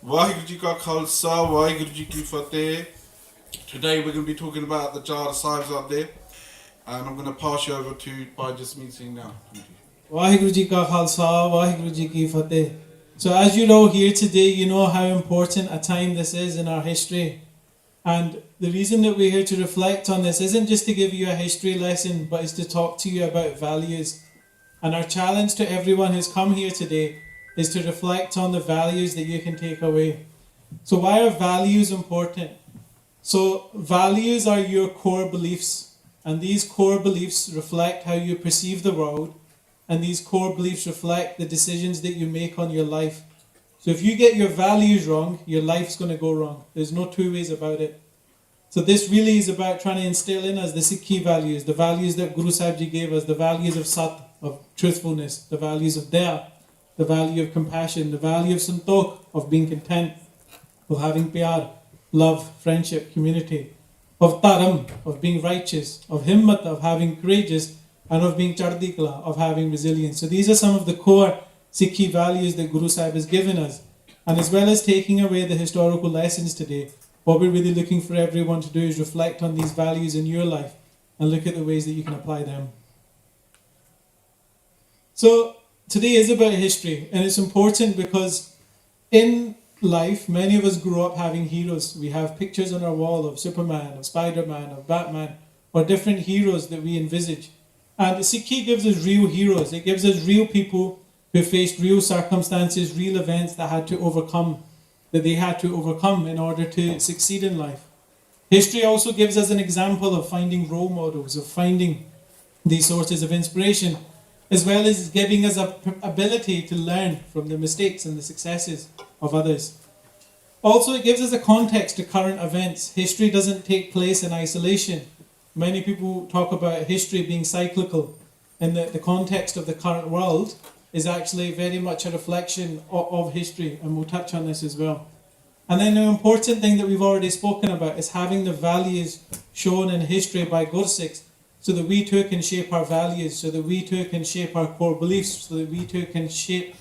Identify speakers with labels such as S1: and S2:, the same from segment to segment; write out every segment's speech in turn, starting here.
S1: Vaheguru Ji Ka Khalsa, Vaheguru Ji Ki Fateh. Today we're going to be talking about the Jar Sahibzade, and I'm going to pass you over to Bhai Jasmeet Singh now. Thank you.
S2: Vaheguru Ji Ka Khalsa, Vaheguru Ji Ki Fateh. So as you're all here today, you know how important a time this is in our history. And the reason that we're here to reflect on this isn't just to give you a history lesson, but is to talk to you about values. And our challenge to everyone who's come here today is to reflect on the values that you can take away. So why are values important? So values are your core beliefs, and these core beliefs reflect how you perceive the world, and these core beliefs reflect the decisions that you make on your life. So if you get your values wrong, your life's going to go wrong. There's no two ways about it. So this really is about trying to instill in us the Sikhi values, the values that Guru Sahib Ji gave us, the values of Sat, of truthfulness, the values of Daya, the value of compassion, the value of Santokh, of being content, of having pyar, love, friendship, community, of Taram, of being righteous, of Himmat, of having courageous, and of being Chardi Kala, of having resilience. So these are some of the core Sikhi values that Guru Sahib has given us. And as well as taking away the historical lessons today, what we're really looking for everyone to do is reflect on these values in your life and look at the ways that you can apply them. So today is about history, and it's important because in life, many of us grew up having heroes. We have pictures on our wall of Superman, of Spider-Man, of Batman, or different heroes that we envisage. And Sikhi gives us real heroes. It gives us real people who faced real circumstances, real events that they had to overcome in order to succeed in life. History also gives us an example of finding role models, of finding these sources of inspiration, as well as giving us an ability to learn from the mistakes and the successes of others. Also, it gives us a context to current events. History doesn't take place in isolation. Many people talk about history being cyclical, and the context of the current world is actually very much a reflection of history, and we'll touch on this as well. And then the important thing that we've already spoken about is having the values shown in history by Gursikhs, so that we too can shape our values, so that we too can shape our core beliefs, so that we too can shape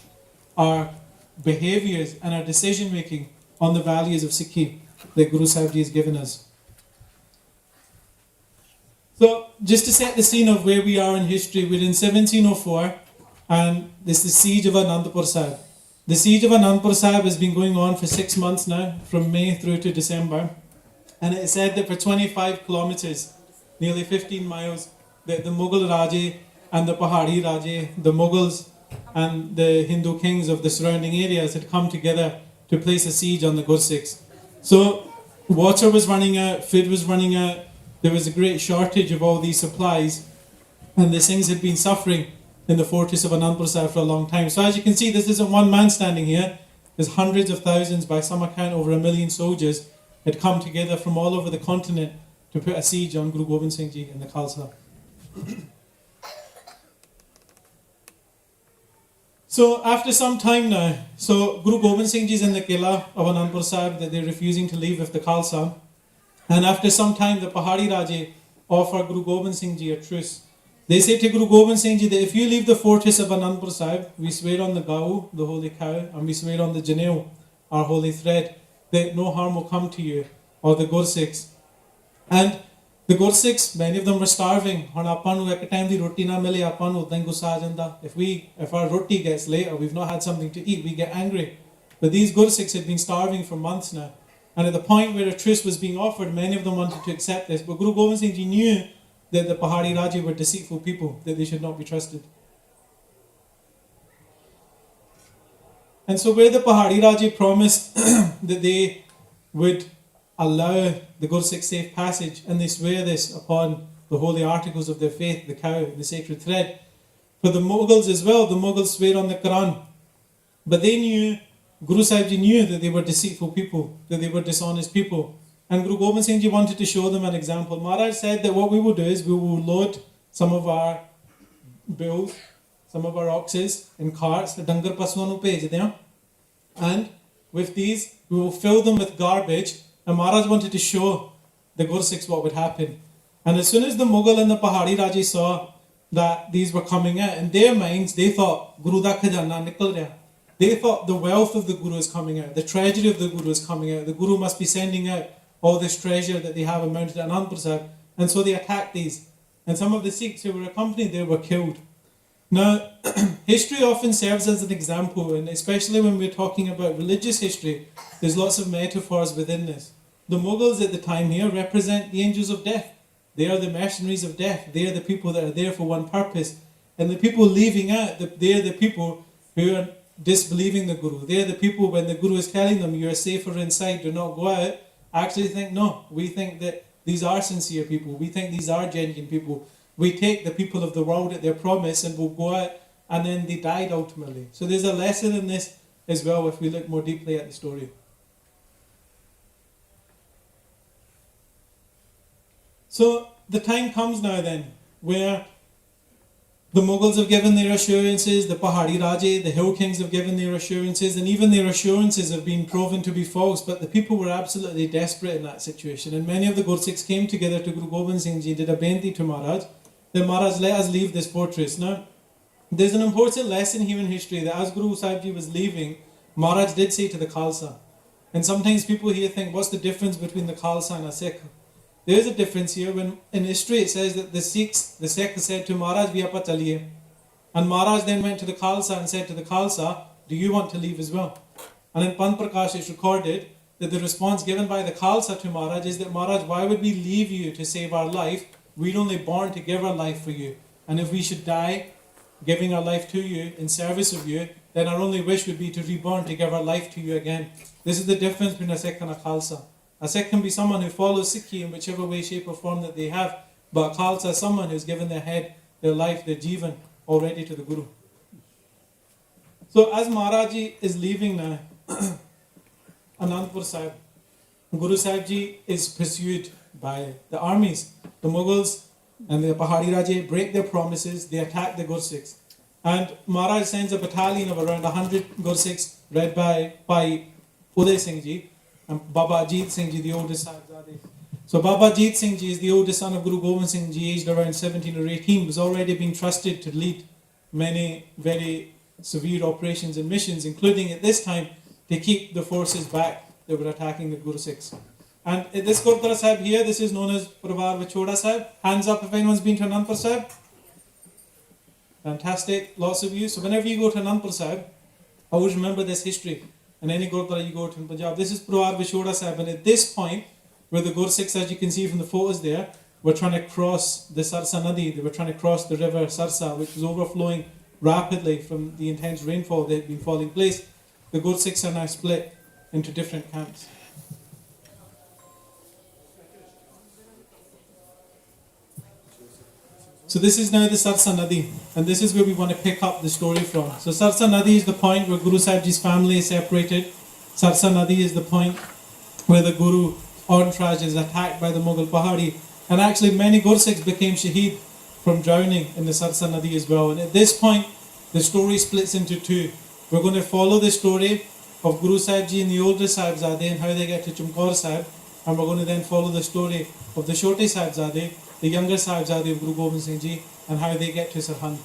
S2: our behaviours and our decision making on the values of Sikhi that Guru Sahib Ji has given us. So just to set the scene of where we are in history, we're in 1704 and this is the siege of Anandpur Sahib. The siege of Anandpur Sahib has been going on for 6 months now, from May through to December, and it is said that for 25 kilometres, nearly 15 miles, the Mughal Raje and the Pahari Raje, the Mughals and the Hindu kings of the surrounding areas had come together to place a siege on the Gursikhs. So water was running out, food was running out, there was a great shortage of all these supplies, and the Singhs had been suffering in the fortress of Anandpur Sahib for a long time. So as you can see, this isn't one man standing here. There's hundreds of thousands, by some account over 1 million soldiers had come together from all over the continent to put a siege on Guru Gobind Singh Ji and the Khalsa. So after some time now, so Guru Gobind Singh Ji is in the Kila of Anandpur Sahib that they're refusing to leave with the Khalsa. And after some time, the Pahari Raje offer Guru Gobind Singh Ji a truce. They say to Guru Gobind Singh Ji that if you leave the fortress of Anandpur Sahib, we swear on the Gau, the holy cow, and we swear on the Janeu, our holy thread, that no harm will come to you or the Gursikhs. And the Gursikhs, many of them were starving. If our roti gets late or we've not had something to eat, we get angry. But these Gursikhs had been starving for months now. And at the point where a truce was being offered, many of them wanted to accept this. But Guru Gobind Singh Ji knew that the Pahari Raje were deceitful people, that they should not be trusted. And so where the Pahari Raje promised that they would allow the Gursikh safe passage, and they swear this upon the holy articles of their faith, the cow, the sacred thread. For the Mughals as well, the Mughals swear on the Quran. But they knew, Guru Sahib Ji knew that they were deceitful people, that they were dishonest people. And Guru Gobind Singh Ji wanted to show them an example. Maharaj said that what we will do is we will load some of our bulls, some of our oxes in carts, the dangar pasuan nu bhej deyan, and with these we will fill them with garbage. And Maharaj wanted to show the Gursikhs what would happen. And as soon as the Mughal and the Pahari Raje saw that these were coming out, in their minds they thought Guru da khajana nikal raha. They thought the wealth of the Guru is coming out, the treasury of the Guru is coming out. The Guru must be sending out all this treasure that they have amounted at Anandpur Sahib. And so they attacked these. And some of the Sikhs who were accompanied there were killed. Now, history often serves as an example, and especially when we're talking about religious history, there's lots of metaphors within this. The Mughals at the time here represent the angels of death. They are the mercenaries of death. They are the people that are there for one purpose. And the people leaving out, they are the people who are disbelieving the Guru. They are the people when the Guru is telling them you are safer inside, do not go out, actually think, no, we think that these are sincere people. We think these are genuine people. We take the people of the world at their promise and we'll go out, and then they died ultimately. So there's a lesson in this as well if we look more deeply at the story. So the time comes now then where the Mughals have given their assurances, the Pahari Raje, the Hill Kings have given their assurances, and even their assurances have been proven to be false, but the people were absolutely desperate in that situation. And many of the Gursikhs came together to Guru Gobind Singh Ji, did a benti to Maharaj, that Maharaj, let us leave this fortress. Now, there's an important lesson here in history that as Guru Sahib Ji was leaving, Maharaj did say to the Khalsa. And sometimes people here think, what's the difference between the Khalsa and a Sikh? There is a difference here. When in history it says that the Sikhs said to Maharaj, "Vi apa chaliye." And Maharaj then went to the Khalsa and said to the Khalsa, "Do you want to leave as well?" And in Pant Prakash it's recorded that the response given by the Khalsa to Maharaj is that, "Maharaj, why would we leave you to save our life? We're only born to give our life for you. And if we should die giving our life to you in service of you, then our only wish would be to reborn to give our life to you again." This is the difference between a Sikh and a Khalsa. A Sikh can be someone who follows Sikhi in whichever way, shape or form that they have, but a Khalsa is someone who's given their head, their life, their jivan already to the Guru. So as Maharaji is leaving now, Anandpur Sahib, Guru Sahib Ji is pursued by the armies. The Mughals and the Pahari Raje break their promises, they attack the Gursikhs. And Maharaj sends a battalion of around 100 Gursikhs led by Uday Singh Ji, and Baba Ajit Singh Ji, the oldest Sahibzade. So Baba Ajit Singh Ji is the oldest son of Guru Gobind Singh Ji, aged around 17 or 18, was already been trusted to lead many very severe operations and missions, including at this time to keep the forces back that were attacking the Guru Sikhs. And at this Gurdwara Sahib here, this is known as Darbar Gurdwara Sahib. Hands up if anyone's been to Anandpur Sahib. Fantastic, lots of you. So whenever you go to Anandpur Sahib, always remember this history. And any Gurdwara you go to in Punjab, this is Darbar Gurdwara Sahib, and at this point, where the Gursikhs, as you can see from the photos there, were trying to cross the Sarsa Nadi, they were trying to cross the river Sarsa, which was overflowing rapidly from the intense rainfall that had been falling place. The Gursikhs are now split into different camps. So this is now the Sarsa Nadi, and this is where we want to pick up the story from. So Sarsa Nadi is the point where Guru Sahib Ji's family is separated. Sarsa Nadi is the point where the Guru entourage is attacked by the Mughal Pahari. And actually many Gursikhs became shaheed from drowning in the Sarsa Nadi as well. And at this point, the story splits into two. We're going to follow the story of Guru Sahib Ji and the older Sahibzade and how they get to Chumkaur Sahib. And we're going to then follow the story of the Chote Sahibzade, the younger Sahibzade of Guru Gobind Singh Ji, and how they get to Sirhind.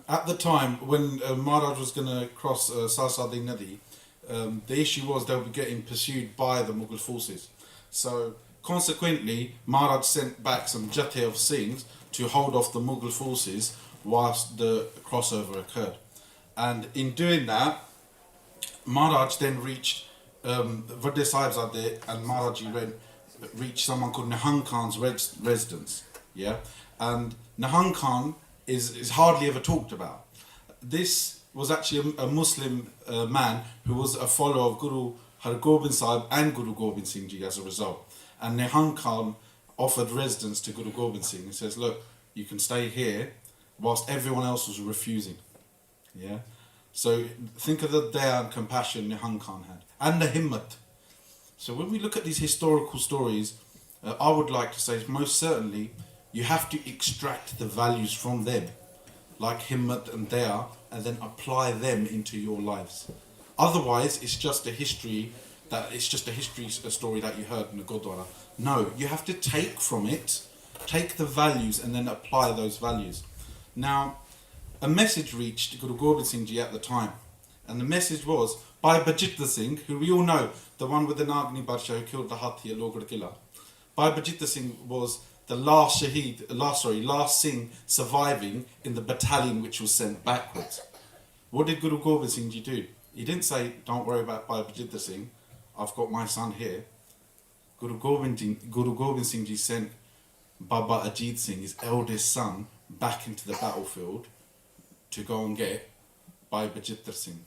S1: At the time when Maharaj was going to cross Sarsadi Nadi, the issue was they were getting pursued by the Mughal forces. So consequently, Maharaj sent back some Jathe of Singhs to hold off the Mughal forces whilst the crossover occurred. And in doing that, Maharaj then reached Vade Sahibzade and Maharaj reached someone called Nahang Khan's residence. Yeah, and Nahang Khan is hardly ever talked about. This was actually a Muslim man who was a follower of Guru Har Gobind Sahib and Guru Gobind Singh Ji as a result. And Nahang Khan offered residence to Guru Gobind Singh and says, look, you can stay here, whilst everyone else was refusing. Yeah. So think of the daya and compassion Nahang Khan had, and the himmat. So when we look at these historical stories, I would like to say most certainly you have to extract the values from them, like himmat and daya, and then apply them into your lives. Otherwise, it's just a history a story that you heard in the Gurdwara. No, you have to take from it take the values and then apply those values. Now, a message reached Guru Gobind Singh Ji at the time, and the message was by Bajita Singh, who we all know, the one with the Nagini Barsha who killed the Hathi at Logar Killa. Bhai Bajita Singh was the last Singh surviving in the battalion which was sent backwards. What did Guru Gobind Singh Ji do? He didn't say, don't worry about Bhai Bajita Singh, I've got my son here. Guru Gobind Singh Ji sent Baba Ajit Singh, his eldest son, back into the battlefield to go and get Bhai Bajita Singh.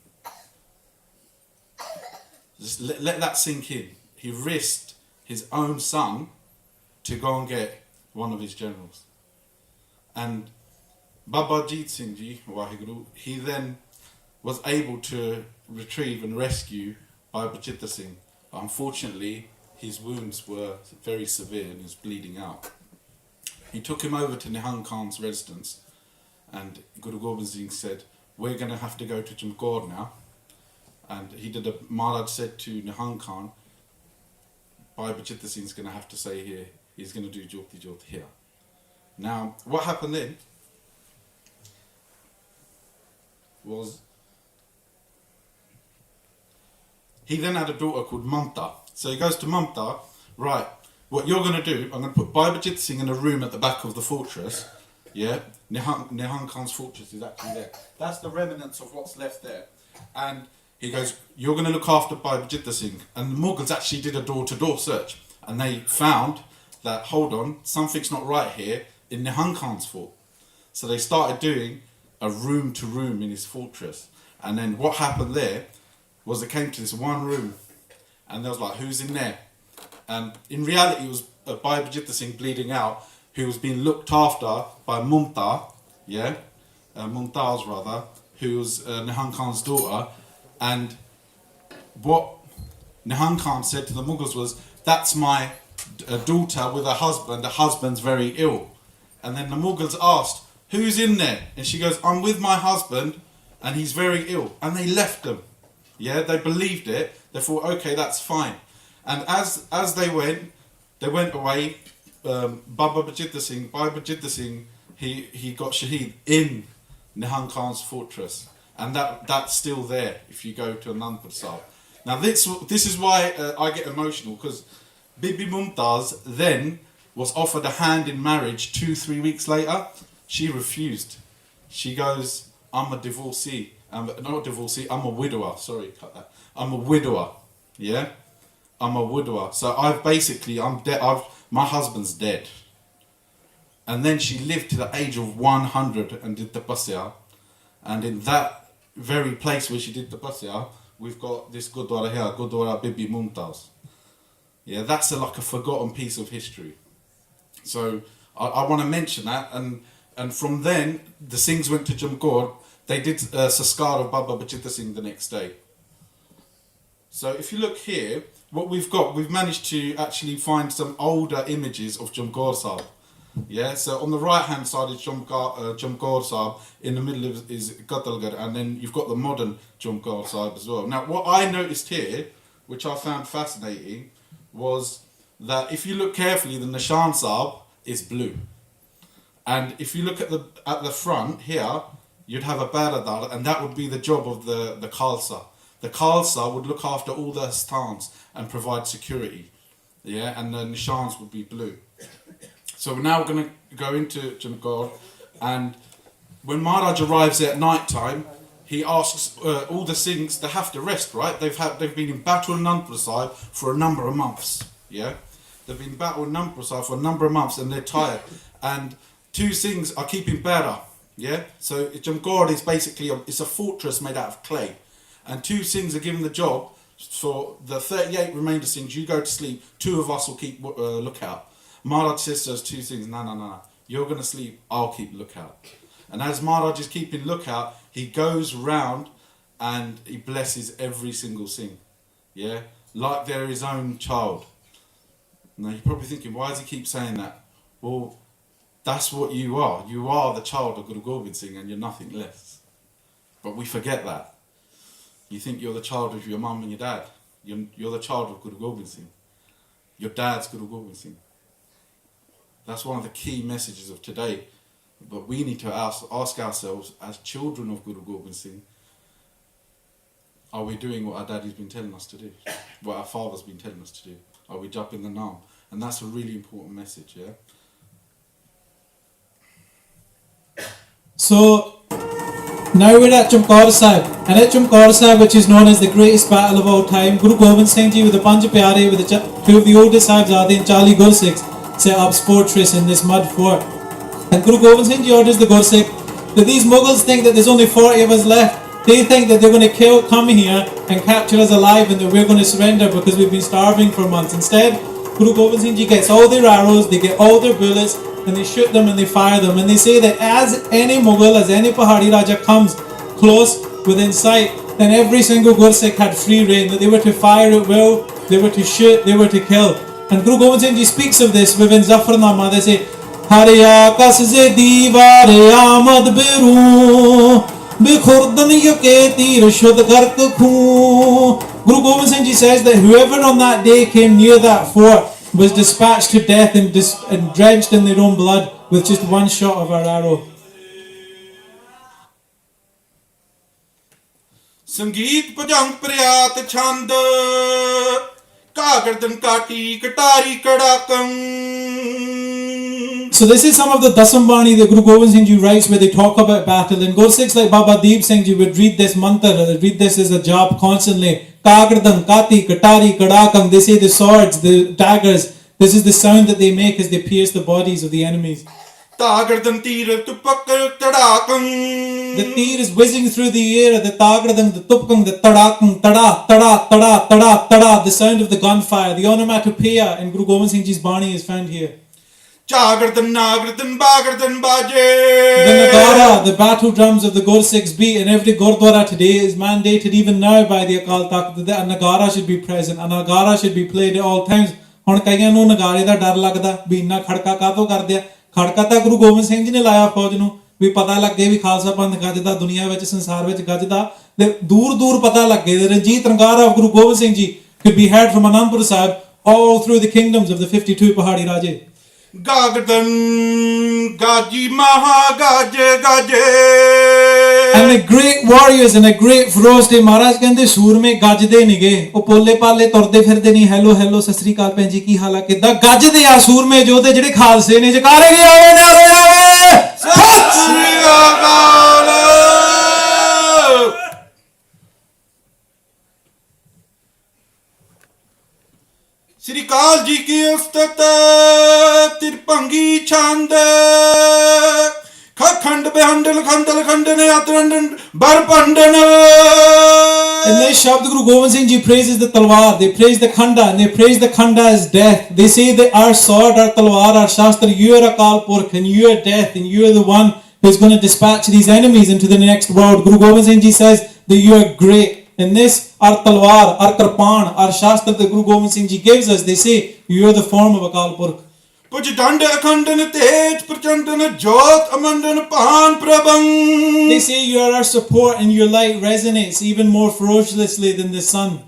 S1: Just let that sink in. He risked his own son to go and get one of his generals. And Baba Ajit Singh Ji, Waheguru, he then was able to retrieve and rescue Bhai Bajita Singh. But unfortunately, his wounds were very severe and he was bleeding out. He took him over to Nihang Khan's residence, and Guru Gobind Singh said, we're going to have to go to Jamgor now. And Maharaj said to Nihang Khan, Bhai Bajita Singh's going to have to stay here. He's going to do Jyoti Jyot here. Now, what happened then was he then had a daughter called Mamta. So he goes to Mamta, right, what you're going to do, I'm going to put Bhai Bajita Singh in a room at the back of the fortress. Yeah, Nihang Khan's fortress is actually there. That's the remnants of what's left there. And he goes, you're going to look after Bhai Bajita Singh. And the Mughals actually did a door-to-door search. And they found that, hold on, something's not right here in Nihang Khan's fort. So they started doing a room-to-room in his fortress. And then what happened there was they came to this one room. And they was like, who's in there? And in reality, it was Bhai Bajita Singh bleeding out, who was being looked after by Mumtaz, Mumtaz rather, who was Nihang Khan's daughter. And what Nihang Khan said to the Mughals was, that's my daughter with her husband, the husband's very ill. And then the Mughals asked, who's in there? And she goes, I'm with my husband and he's very ill. And they left them. Yeah, they believed it. They thought, okay, that's fine. And as they went away. Baba Bajita Singh, Bhai Bajita Singh, he got shaheed in Nihang Khan's fortress. And that's still there if you go to Anandpur Sahib. Now this is why I get emotional, because Bibi Mumtaz then was offered a hand in marriage 2-3 weeks later. She refused. She goes, I'm a divorcee. Not a divorcee, I'm a widower. Sorry, cut that. I'm a widower. Yeah? I'm a widower. So I'm dead. My husband's dead. And then she lived to the age of 100 and did tapasya. And in that very place where she did tapasya, we've got this Gurdwara here, Gurdwara Bibi Mumtaz. Yeah, that's like a forgotten piece of history. So I want to mention that. And from then, the Singhs went to Jamgor. They did Saskar of Baba Bajita Singh the next day. So if you look here, what we've managed to actually find some older images of Jamgor Sahib. Yeah, so on the right hand side is Jamgor Sahib, in the middle is Qatalgarh, and then you've got the modern Jamgor Sahib as well. Now what I noticed here, which I found fascinating, was that if you look carefully, the Nishan Sahib is blue. And if you look at the front here, you'd have a Baradar, and that would be the job of the Khalsa. The Khalsa would look after all the Asthans and provide security. Yeah, and the Nishans would be blue. So we're now going to go into Jamgor, and when Maharaj arrives there at night time, he asks all the Singhs, they have to rest, right? They've been in battle in Anandpur Sahib for a number of months. Yeah, they've been in battle in Anandpur Sahib for a number of months, and they're tired. And 2 Singhs are keeping Bera. Yeah, so Jamgor is basically it's a fortress made out of clay. And 2 Singhs are given the job for the 38 remainder Singhs. You go to sleep. 2 of us will keep lookout. Maharaj says to those 2 Singhs, no. You're going to sleep. I'll keep lookout. And as Maharaj is keeping lookout, he goes round and he blesses every single Singh. Yeah, like they're his own child. Now you're probably thinking, why does he keep saying that? Well, that's what you are. You are the child of Guru Gobind Singh, and you're nothing less. But we forget that. You think you're the child of your mum and your dad. You're the child of Guru Gobind Singh. Your dad's Guru Gobind Singh. That's one of the key messages of today. But we need to ask ourselves, as children of Guru Gobind Singh, are we doing what our daddy's been telling us to do? What our father's been telling us to do? Are we jumping the naam? And that's a really important message, yeah?
S2: So, now we're at Chamkaur Sahib. And at Chamkaur Sahib, which is known as the greatest battle of all time, Guru Gobind Singh Ji with the Panj Pyare, with the two of the oldest Sahibzade and Charlie Gursikhs, set up fortress in this mud fort. And Guru Gobind Singh Ji orders the Gursikh that these Mughals think that there's only 40 of us left. They think that they're going to come here and capture us alive and that we're going to surrender because we've been starving for months. Instead, Guru Gobind Singh Ji gets all their arrows, they get all their bullets, and they shoot them and they fire them. And they say that as any Mughal, as any Pahari Raja comes close within sight, then every single Gursikh had free reign, that they were to fire at will, they were to shoot, they were to kill. And Guru Gobind Singh Ji speaks of this within Zafarnama. They say, Hariya kasze diware amad beru bikhurdan yuke tir shud gark khu. Guru Gobind Singh Ji says that whoever on that day came near that fort was dispatched to death and drenched in their own blood with just one shot of our arrow.
S1: Sangeet Pajang Priyat Chand Kagardan Kati Katari Kadakam.
S2: So this is some of the Dasambani that Guru Gobind Singh Ji writes where they talk about battle. And Gursikhs like Baba Deep Singh Ji would read this mantra, read this as a jap constantly. Kagardam, Kati, Katari, Kadakam. They say the swords, the daggers. This is the sound that they make as they pierce the bodies of the enemies.
S1: The
S2: teer is whizzing through the air. The Tagardam, the Tupkam, the Tadakam, Tada, Tada, Tada, Tada, Tada. The sound of the gunfire. The onomatopoeia in Guru Gobind Singh Ji's Bani is found here. The Nagara, the battle drums of the Gursikhs beat in every Gurdwara today is mandated even now by the Akal Takht that a Nagara should be present. A Nagara should be played at all times. ਹੁਣ ਕਈਆਂ ਨੂੰ ਨਗਾਰੇ ਦਾ ਡਰ ਲੱਗਦਾ ਵੀ ਇੰਨਾ ਖੜਕਾ ਕਾਹਤੋਂ ਕਰਦੇ ਆ ਖੜਕਾ ਤਾਂ ਗੁਰੂ ਗੋਬਿੰਦ ਸਿੰਘ ਜੀ ਨੇ ਲਾਇਆ ਫੌਜ ਨੂੰ ਵੀ ਪਤਾ ਲੱਗੇ ਵੀ ਖਾਲਸਾ ਪੰਥ ਗੱਜਦਾ ਦੁਨੀਆ ਵਿੱਚ ਸੰਸਾਰ ਵਿੱਚ ਗੱਜਦਾ ਤੇ ਦੂਰ ਦੂਰ ਪਤਾ ਲੱਗੇ the Ranjit ਰੰਗਾਰਾ of Guru Gobind Singh Ji could be heard from Anandpur Sahib all through the kingdoms of the 52 Pahari Raje.
S1: Gagdan Gaji Maha Gaje Gaje.
S2: And the great warriors and the great ferocity Maharaj ਕਹਿੰਦੇ ਸੂਰਮੇ ਗੱਜਦੇ ਨਹੀਂਗੇ ਉਹ ਪੋਲੇ ਪਾਲੇ ਤੁਰਦੇ ਫਿਰਦੇ ਨਹੀਂ hello hello Sat Sri ਅਕਾਲ ਭੈਣ ਜੀ ਕੀ ਹਾਲ ਆ ਕਿੱਦਾਂ ਗੱਜਦੇ ਆ ਸੂਰਮੇ ਯੋਧੇ ਜਿਹੜੇ ਖਾਲਸੇ ਨੇ ਜਕਾਰੇ ਵੀ ਆਵੇ ਨਾਰੇ ਆਵੇ ਸਤਿ ਸ੍ਰੀ ਅਕਾਲ
S1: Sri Kal Ji ki ustat tirpangi chand khand behandal khandal khandan yatrandan barpandan.
S2: In this Shabd Guru Gobind Singh Ji praises the talwar, they praise the khanda and they praise the khanda as death. They say that our sword, our talwar, our shastra, you are Akal Purkh and you are death and you are the one who is going to dispatch these enemies into the next world. Guru Gobind Singh Ji says that you are great. In this, our talwar, our karpan, our shastra that Guru Gobind Singh Ji gives us, they say, you are the form of Akal Purkh. They say you are our support and your light resonates even more ferociously than the sun.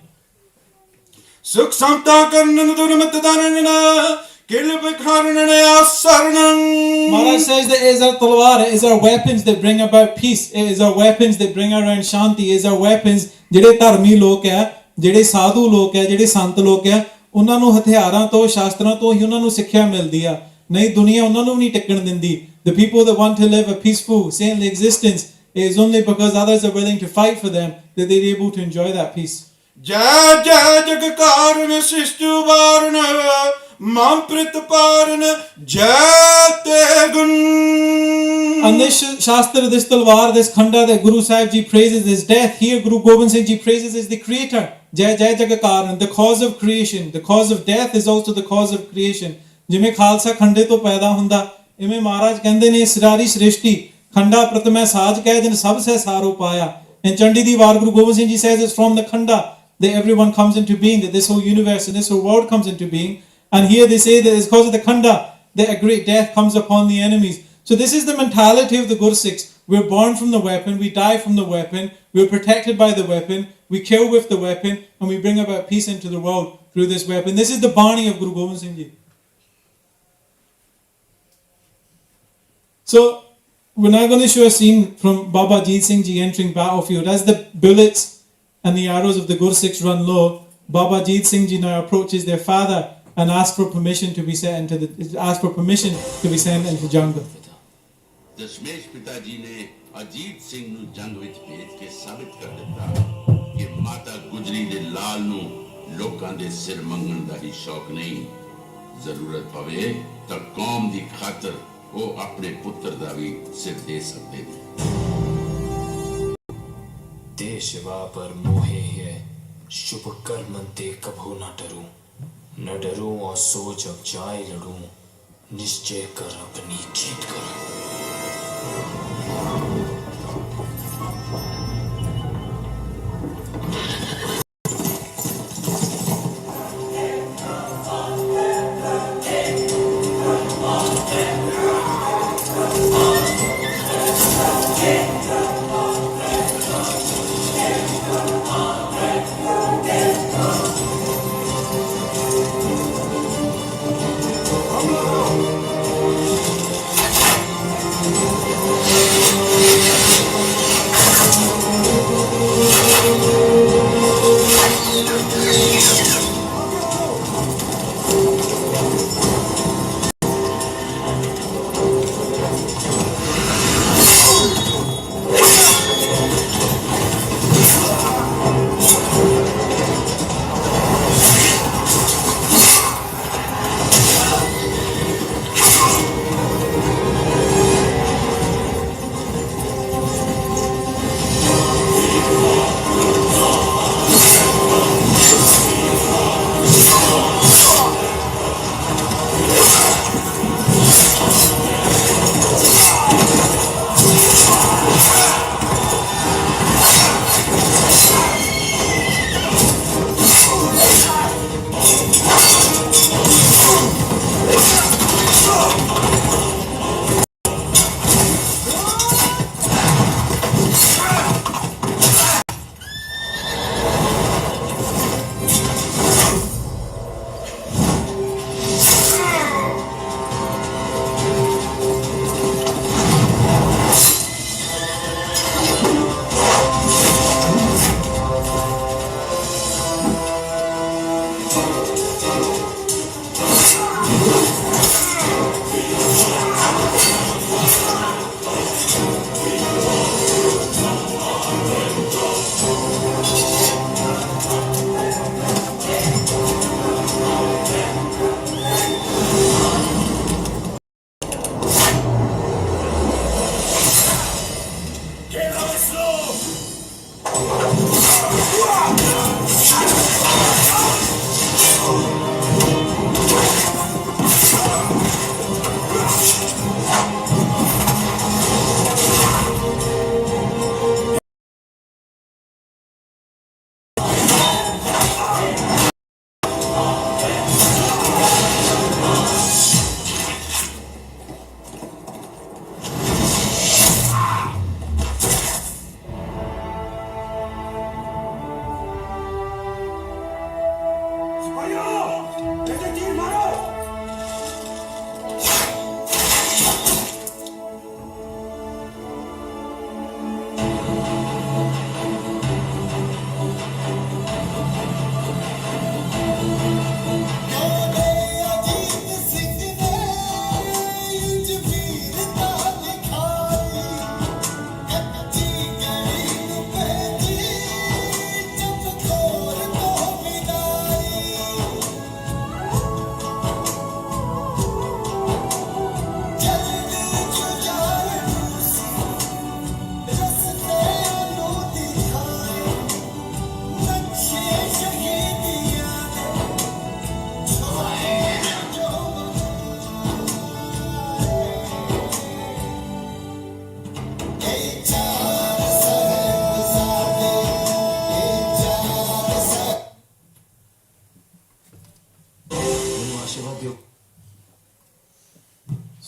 S2: Maharaj says that it is our talwar, it is our weapons that bring about peace, it is our weapons that bring around shanti, it is our weapons ਜਿਹੜੇ ਧਰਮੀ ਲੋਕ ਹੈ ਜਿਹੜੇ ਸਾਧੂ ਲੋਕ ਹੈ ਜਿਹੜੇ ਸੰਤ ਲੋਕ ਹੈ ਉਹਨਾਂ ਨੂੰ ਹਥਿਆਰਾਂ ਤੋਂ ਸ਼ਾਸਤਰਾਂ ਤੋਂ ਹੀ ਉਹਨਾਂ ਨੂੰ ਸਿੱਖਿਆ ਮਿਲਦੀ ਆ ਨਹੀਂ ਦੁਨੀਆ ਉਹਨਾਂ ਨੂੰ ਨਹੀਂ ਟਿਕਣ ਦਿੰਦੀ the people that want to live a peaceful saintly existence it is only because others are willing to fight for them that they are able to enjoy that peace.
S1: Jai Jai Jagakaran Sishtu Varan Mamprit Paran Jategun.
S2: And this shastra, this talwar, this khanda that Guru Sahib Ji praises is death. Here Guru Gobind Singh Ji praises is the creator. Jai Jai Jagakaran, the cause of creation. The cause of death is also the cause of creation. ਜਿਵੇਂ ਖਾਲਸਾ ਖੰਡੇ ਤੋਂ ਪੈਦਾ ਹੁੰਦਾ ਇਵੇਂ ਮਹਾਰਾਜ ਕਹਿੰਦੇ ਨੇ ਸਰਾਰੀ ਸ੍ਰਿਸ਼ਟੀ ਖੰਡਾ ਪ੍ਰਤਮੈ ਸਾਜ ਕਹਿ ਜਨ ਸਭ ਸਹਿ ਸਾਰੋ ਪਾਇਆ. In Chandi di War, Guru Gobind Singh Ji says it's from the khanda that everyone comes into being, that this whole universe and this whole world comes into being. And here they say that it's because of the khanda that a great death comes upon the enemies. So this is the mentality of the Gursikhs. We're born from the weapon, we die from the weapon, we're protected by the weapon, we kill with the weapon, and we bring about peace into the world through this weapon. This is the Bani of Guru Gobind Singh Ji. So we're now going to show a scene from Baba Jeet Singh Ji entering battlefield. As the bullets and the arrows of the Gursikhs run low, Baba Jeet Singh Ji now approaches their father and asks for permission to be sent into jungle.
S3: Dashmesh ਪਿਤਾ ਜੀ ਨੇ ਅਜੀਤ ਸਿੰਘ ਨੂੰ ਜੰਗ ਵਿੱਚ ਭੇਜ ਕੇ ਸਾਬਿਤ ਕਰ ਦਿੱਤਾ ਕਿ ਮਾਤਾ ਗੁਜਰੀ ਦੇ ਲਾਲ ਨੂੰ ਲੋਕਾਂ ਦੇ ਸਿਰ ਮੰਗਣ ਦਾ ਹੀ ਸ਼ੌਕ ਨਹੀਂ, ਜ਼ਰੂਰਤ ਪਵੇ ਤਾਂ ਕੌਮ ਦੀ ਖਾਤਰ ਉਹ ਆਪਣੇ ਪੁੱਤਰ ਦਾ ਵੀ ਸਿਰ ਦੇ ਸਕਦੇ ਨੇ।
S4: देशवा पर मोहे है शुभ कर्म ते कभो न डरूं और सोच अब जाए लड़ूं, निश्चय कर अपनी जीत करूं।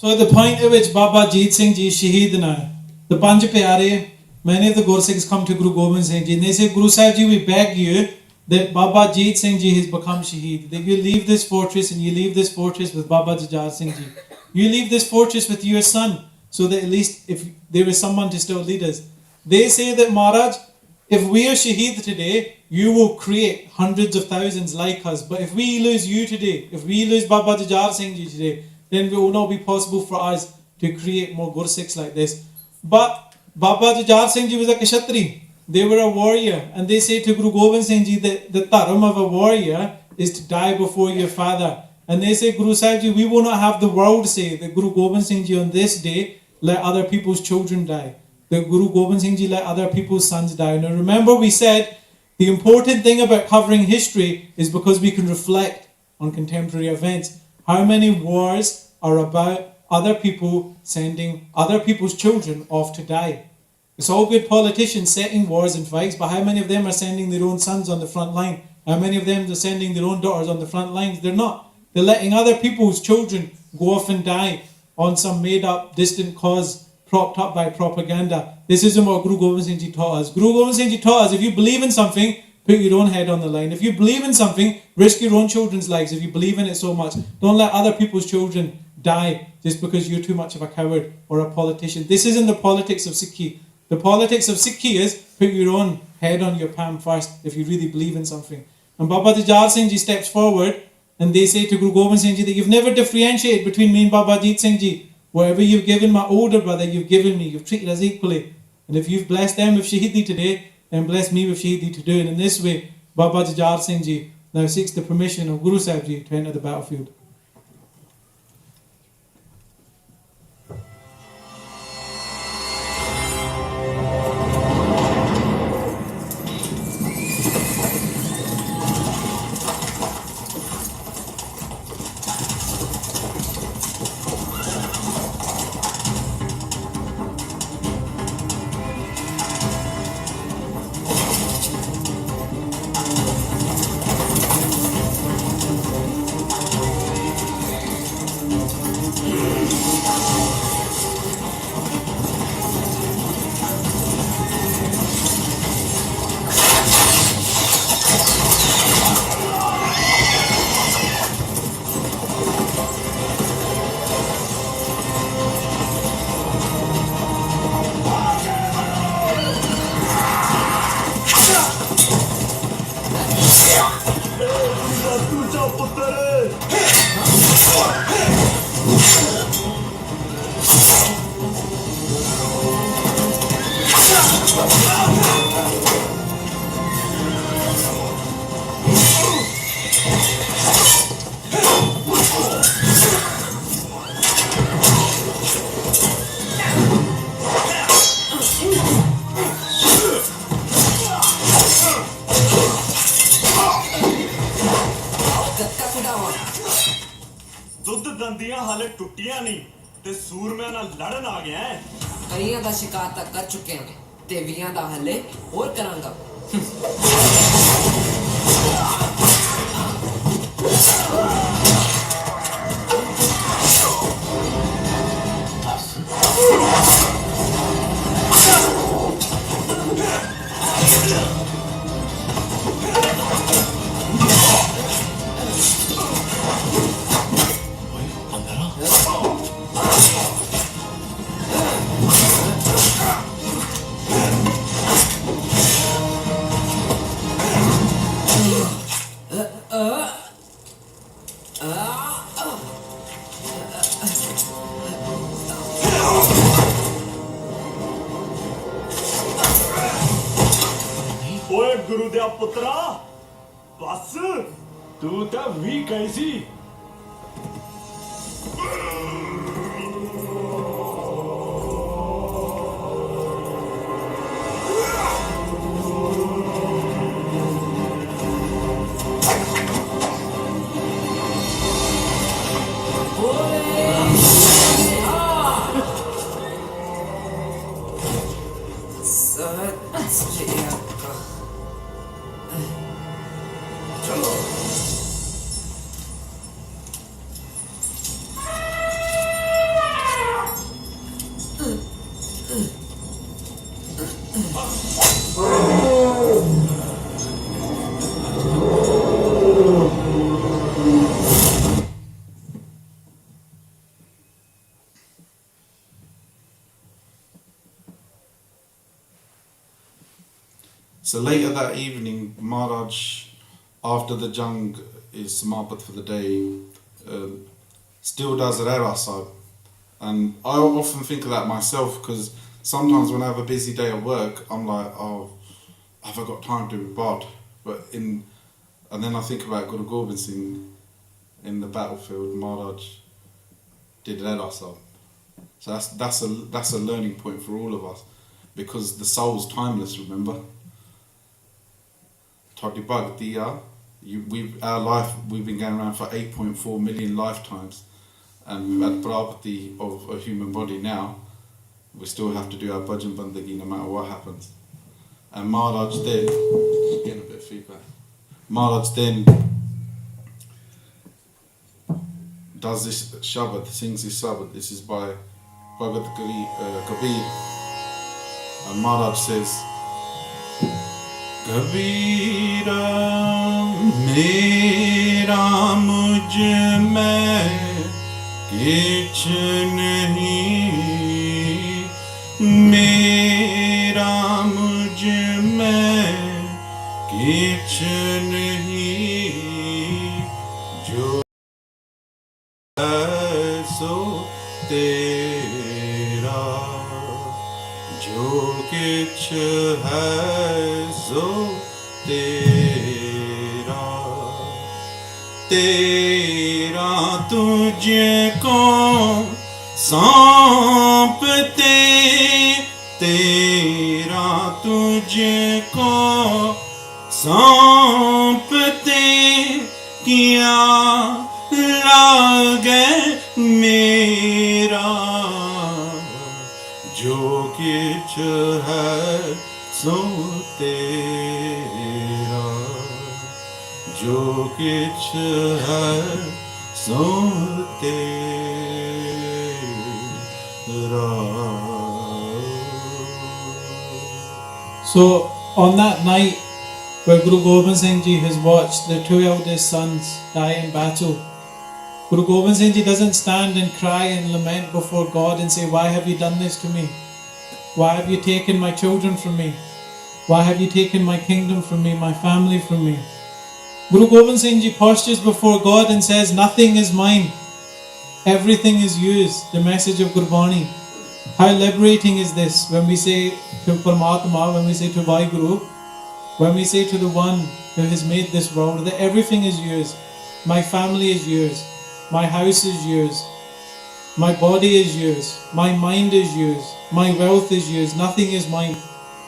S2: So at the point at which Baba Jeet Singh Ji is Shaheed now, the Panj Pyare, many of the Gursikhs come to Guru Gobind Singh Ji and they say, Guru Sahib Ji, we beg you that Baba Jeet Singh Ji has become Shaheed. That you leave this fortress and you leave this fortress with Baba Jajar Singh Ji. You leave this fortress with your son so that at least if there is someone to still lead us. They say that Maharaj, if we are shaheed today, you will create hundreds of thousands like us. But if we lose you today, if we lose Baba Jujhar Singh Ji today, then it will not be possible for us to create more Gursikhs like this. But Baba Jujhar Singh Ji was a Kshatri. They were a warrior. And they say to Guru Gobind Singh Ji that the dharam of a warrior is to die before your father. And they say, Guru Sahib Ji, we will not have the world say that Guru Gobind Singh Ji on this day let other people's children die. That Guru Gobind Singh Ji let other people's sons die. Now remember, we said the important thing about covering history is because we can reflect on contemporary events. How many wars are about other people sending other people's children off to die? It's all good politicians setting wars and fights, but how many of them are sending their own sons on the front line? How many of them are sending their own daughters on the front lines? They're not. They're letting other people's children go off and die on some made up distant cause propped up by propaganda. This isn't what Guru Gobind Singh Ji taught us. Guru Gobind Singh Ji taught us, if you believe in something, put your own head on the line. If you believe in something, risk your own children's lives. If you believe in it so much, don't let other people's children die just because you're too much of a coward or a politician. This isn't the politics of Sikhi. The politics of Sikhi is put your own head on your palm first if you really believe in something. And Baba Jujhar Singh Ji steps forward and they say to Guru Gobind Singh Ji that you've never differentiated between me and Baba Ajit Singh Ji. Whatever you've given my older brother, you've given me. You've treated us equally. And if you've blessed them with Shahidi today, then bless me with Shahidi today. And in this way, Baba Jujhar Singh Ji now seeks the permission of Guru Sahib Ji to enter the battlefield.
S5: ਟੁੱਟੀਆਂ ਨਹੀਂ ਤੇ ਸੂਰਮਿਆਂ ਨਾਲ ਲੜਨ ਆ ਗਿਆ ਹੈ।
S6: ਕਈਆਂ ਦਾ ਸ਼ਿਕਾਰ ਤਾਂ ਕਰ ਚੁੱਕੇ ਨੇ ਤੇ ਵੀਆਂ ਦਾ ਹੱਲੇ ਹੋਰ ਕਰਾਂਗਾ।
S5: ਓਏ ਗੁਰੂ ਦੇ ਪੁੱਤਰਾ ਬਸ ਤੂੰ ਤਾਂ ਵੀ ਗਈ ਸੀ।
S1: So later that evening, Maharaj, after the jung is samapat for the day, still does Rera Sahib. And I often think of that myself, because sometimes when I have a busy day at work, I'm like, oh, have I got time to do Bod? And then I think about Guru Gobind Singh in the battlefield. Maharaj did Rera Sahib. So that's a learning point for all of us, because the soul's timeless. Remember, Todi Bhagdiya, we've been going around for 8.4 million lifetimes, and we've had prabhati of a human body now. We still have to do our bhajan bandagi no matter what happens. And Maharaj then, getting a bit of feedback. Maharaj then does this Shabad, sings this Shabad. This is by Bhagat Kabir. And Maharaj says, Kabira mera mujh mein kich nahi, mera mujh mein kich nahi, jo so tera, jo kich hai so tera, tera tujhko saapte, tera tujhko saapte kiya lage mera, jo kich hai so tera, jo kich hai so tera.
S2: So on that night where Guru Gobind Singh Ji has watched the two eldest sons die in battle, Guru Gobind Singh Ji doesn't stand and cry and lament before God and say, why have you done this to me? Why have you taken my children from me? Why have you taken my kingdom from me, my family from me? Guru Gobind Singh Ji postures before God and says, nothing is mine, everything is yours. The message of Gurbani. How liberating is this when we say to Paramatma, when we say to Vaheguru, when we say to the one who has made this world, that everything is yours. My family is yours, my house is yours, my body is yours, my mind is yours, my wealth is yours, nothing is mine.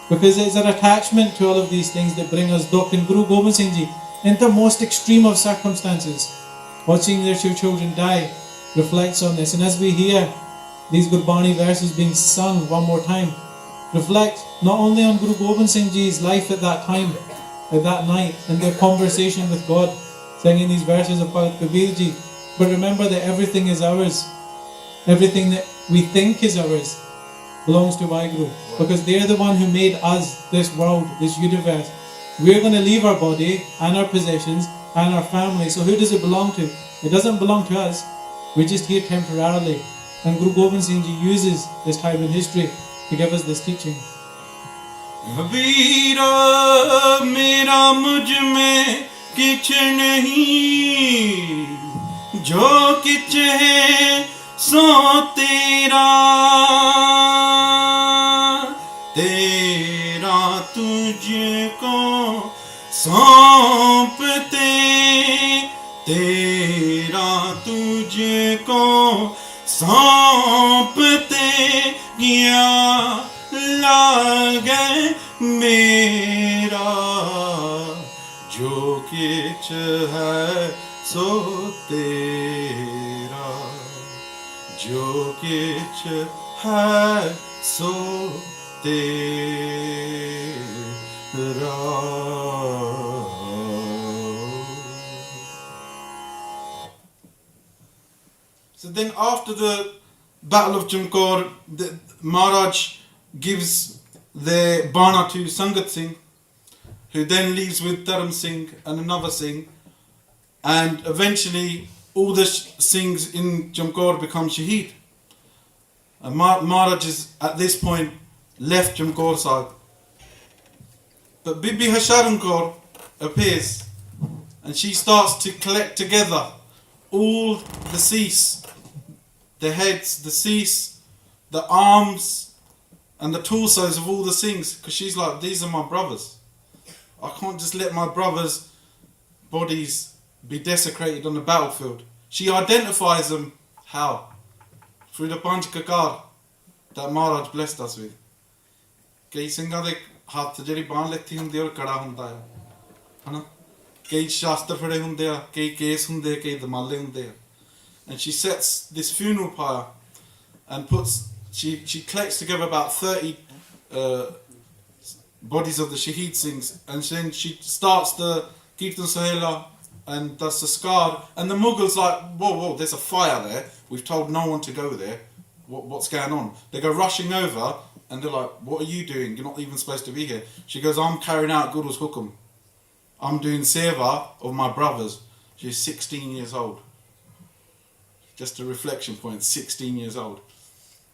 S2: Because it's an attachment to all of these things that bring us dukh. And Guru Gobind Singh Ji, in the most extreme of circumstances, watching their two children die, reflects on this. And as we hear these Gurbani verses being sung one more time, reflect not only on Guru Gobind Singh Ji's life at that time, at that night, and their conversation with God, singing these verses of Bhagat Kabir Ji, but remember that everything is ours. Everything that we think is ours belongs to Vaheguru, because they're the one who made us, this world, this universe. We're going to leave our body and our possessions and our family. So who does it belong to? It doesn't belong to us. We're just here temporarily. And Guru Gobind Singh Ji uses this time in history to give us this teaching.
S1: Kabira mera mujh mein kich nahi, jo kich hai so tera, tera tujhko saapte, tera tujhko saapte kiya lage mera, jo kich hai so tera, jo kich hai so tera. So then after the Battle of Jamkor, Maharaj gives the Bana to Sangat Singh, who then leaves with Dharam Singh and another Singh, and eventually all the Singhs in Jamkor become Shaheed. And Maharaj is at this point left Jamkor Sahib. But Bibi Hasharankaur appears and she starts to collect together all the cease, the heads, the cease, the arms and the torsos of all the things, because she's like, these are my brothers. I can't just let my brothers' bodies be desecrated on the battlefield. She identifies them how? Through the Panch Kakar that Maharaj blessed us with. ਕਈ ਸਿੰਘਾਂ ਦੇ ਹੱਥ ਜਿਹੜੀ ਬਾਂਹ ਲੱਥੀ ਹੁੰਦੀ ਹੈ ਔਰ ਕੜਾ ਹੁੰਦਾ ਹੈ ਹਨਾ ਕਈ ਸ਼ਾਸਤਰ ਫੜੇ ਹੁੰਦੇ ਆ ਕਈ ਕੇਸ ਹੁੰਦੇ ਕਈ ਦਮਾਲੇ ਹੁੰਦੇ ਆ and she sets this funeral pyre and she collects together about 30 bodies of the shaheed Singhs, and then she starts the Kirtan Sahela and does the Skard, and the Mughals like, whoa, there's a fire there, we've told no one to go there, what's going on? They go rushing over and they're like, what are you doing? You're not even supposed to be here. She goes, I'm carrying out Guru's hukum. I'm doing seva of my brothers. She's 16 years old. Just a reflection point, 16 years old.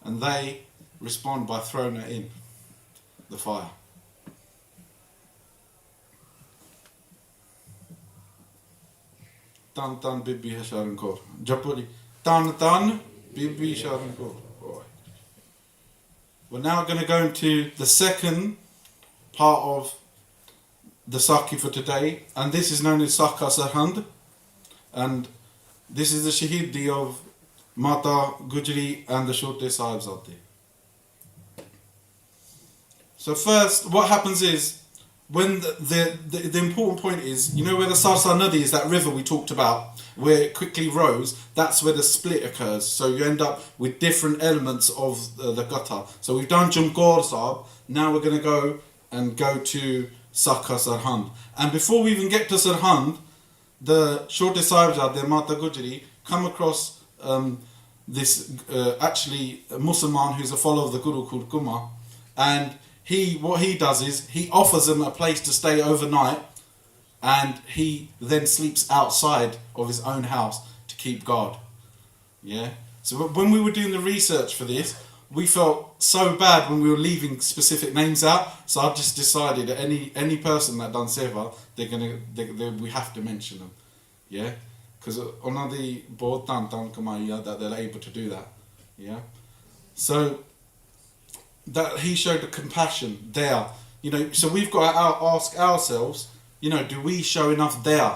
S1: And they respond by throwing her in the fire. Tan tan Bibi Hasharankaur. Japuri. Tan tan Bibi Hasharankaur. We're now going to go into the second part of the Sakhi for today, and this is known as Sakha Sarhand, and this is the Shahidi of Mata Gujri and the Shote Sahibzade. So first, what happens is, when the important point is, you know where the Sarsa Nadi is, that river we talked about, where it quickly rose, that's where the split occurs. So you end up with different elements of the Gatha. So we've done Jumkor Sahib, now we're going to go to Sakha Sarhand. And before we even get to Sarhand, the Shote Sahibzade, Mata Gujri, come across this actually a Muslim who's a follower of the Guru called Kumar, and what he does is he offers them a place to stay overnight, and he then sleeps outside of his own house to keep guard. Yeah. So when we were doing the research for this, we felt so bad when we were leaving specific names out. So I just decided that any person that done seva, we have to mention them. Yeah. Because on the board that they're able to do that. Yeah. So that he showed the compassion there, you know. So we've got to ask ourselves, you know, do we show enough there?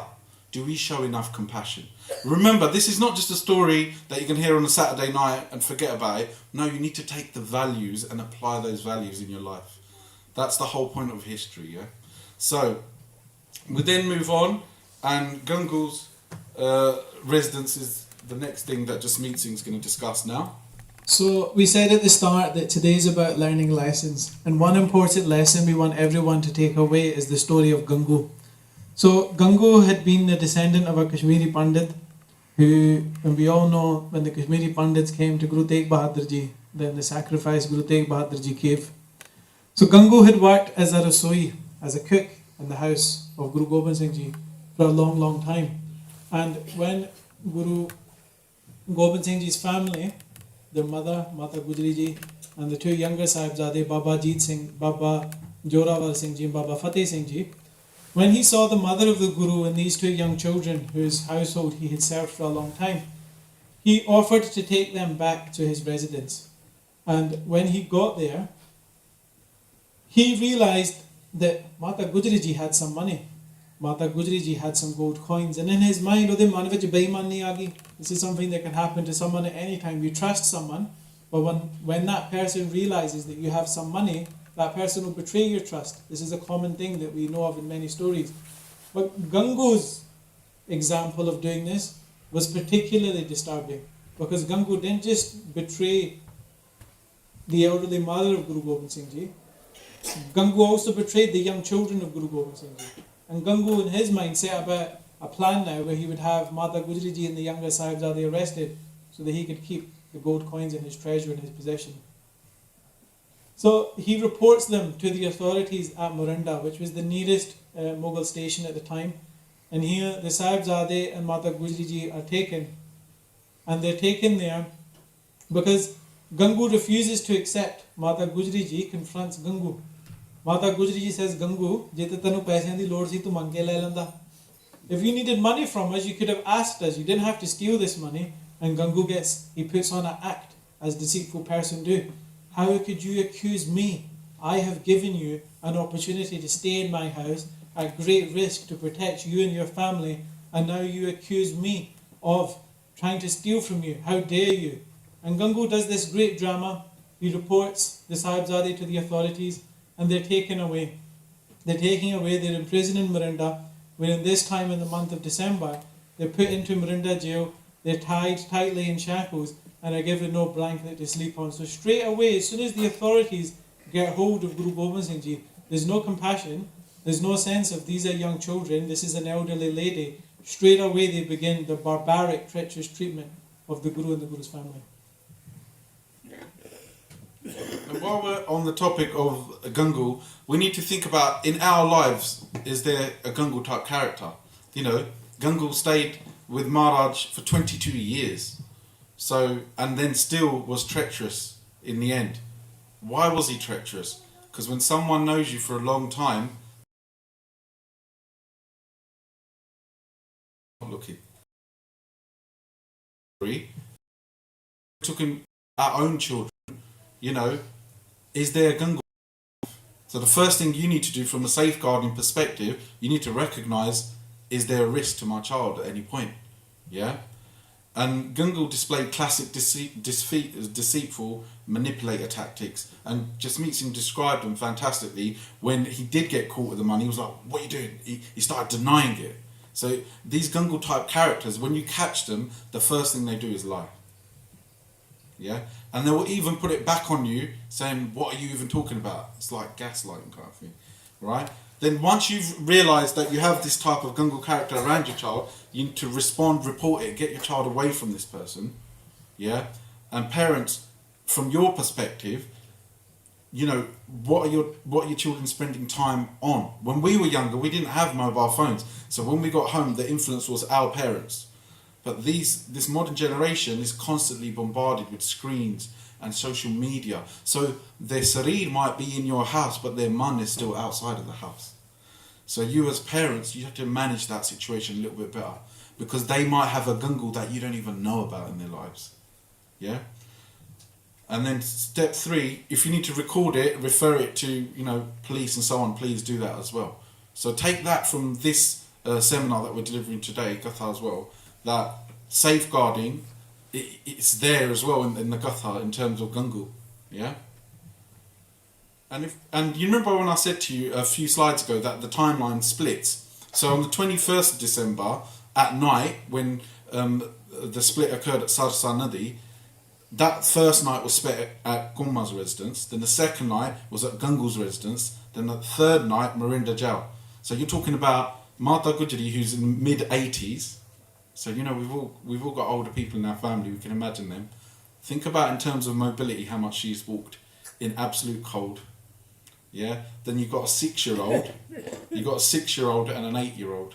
S1: Do we show enough compassion? Remember, this is not just a story that you can hear on a Saturday night and forget about it. No, you need to take the values and apply those values in your life. That's the whole point of history, yeah? So, we then move on, and Gangu's residence is the next thing that Jasmeet Singh's going to discuss now.
S2: So we said at the start that today's about learning lessons, and one important lesson we want everyone to take away is the story of Gangu. So Gangu had been the descendant of a Kashmiri Pandit who, and we all know when the Kashmiri Pandits came to Guru Tegh Bahadur Ji, then the sacrifice Guru Tegh Bahadur Ji gave. So Gangu had worked as a rasoi, as a cook in the house of Guru Gobind Singh Ji for a long time. And when Guru Gobind Singh Ji's family, their mother, Mata Gujri Ji, and the two younger Sahibzade, Baba Jeet Singh, Baba Jorawar Singh Ji, and Baba Fateh Singh Ji, when he saw the mother of the Guru and these two young children, whose household he had served for a long time, he offered to take them back to his residence. And when he got there, he realized that Mata Gujri Ji had some money. Mata Gujri Ji had some gold coins, and in his mind, this is something that can happen to someone at any time. You trust someone, but when that person realizes that you have some money, that person will betray your trust. This is a common thing that we know of in many stories. But Gangu's example of doing this was particularly disturbing, because Gangu didn't just betray the elderly mother of Guru Gobind Singh Ji, Gangu also betrayed the young children of Guru Gobind Singh Ji. And Gangu, in his mind, set about a plan now where he would have Mata Gujri Ji and the younger Sahibzade arrested so that he could keep the gold coins in his treasure in his possession. So he reports them to the authorities at Morinda, which was the nearest Mughal station at the time. And here the Sahibzade and Mata Gujri Ji are taken. And they're taken there because Gangu refuses to accept. Mata Gujri Ji confronts Gangu. Mata Gujri says, Gangu, je te tanu paisyan di lord si tu mang ke le lenda. If you needed money from us, you could have asked us. You didn't have to steal this money. And Gangu he puts on an act, as deceitful person do. How could you accuse me? I have given you an opportunity to stay in my house at great risk to protect you and your family, and now you accuse me of trying to steal from you. How dare you? And Gangu does this great drama. He reports the Sahibzade to the authorities, and they're taken away. They're taken away, they're imprisoned in Marinda, where in this time in the month of December, they're put into Marinda jail, they're tied tightly in shackles, and are given no blanket to sleep on. So straight away, as soon as the authorities get hold of Guru Gobind Singh Ji, there's no compassion, there's no sense of these are young children, this is an elderly lady. Straight away they begin the barbaric, treacherous treatment of the Guru and the Guru's family.
S1: And while we're on the topic of Gangu, we need to think about, in our lives, is there a Gangu type character? You know, Gangu stayed with Maharaj for 22 years. So, and then still was treacherous in the end. Why was he treacherous? Because when someone knows you for a long time, looking, took him our own children, you know, is there a Gangu? So the first thing you need to do from a safeguarding perspective, you need to recognise, is there a risk to my child at any point? Yeah? And Gangu displayed classic deceitful manipulator tactics, and Jasmeet Singh described them fantastically. When he did get caught with the money, he was like, what are you doing? He started denying it. So these Gangu type characters, when you catch them, the first thing they do is lie. Yeah? And they will even put it back on you, saying, what are you even talking about? It's like gaslighting kind of thing, right? Then once you've realised that you have this type of Gangu character around your child, you need to respond, report it, get your child away from this person, yeah? And parents, from your perspective, you know, what are your children spending time on? When we were younger, we didn't have mobile phones, so when we got home, the influence was our parents. But this modern generation is constantly bombarded with screens and social media. So their sareer might be in your house, but their man is still outside of the house. So you as parents, you have to manage that situation a little bit better, because they might have a Gangu that you don't even know about in their lives. Yeah? And then step 3, if you need to record it, refer it to, you know, police and so on, please do that as well. So take that from this seminar that we're delivering today, Gatha as well, that safeguarding, it's there as well in the Gatha in terms of Gangu. Yeah? And you remember when I said to you a few slides ago that the timeline splits. So on the 21st of December at night, when the split occurred at Sarsa Nadi, that first night was spent at Gumma's residence, then the second night was at Gangu's residence, then the third night Marinda Jal. So you're talking about Mata Gujri, who's in mid-80s. So, you know, we've all got older people in our family, we can imagine them. Think about in terms of mobility how much she's walked in absolute cold. Yeah? Then you've got a 6-year-old, you've got a 6-year-old and an 8-year-old.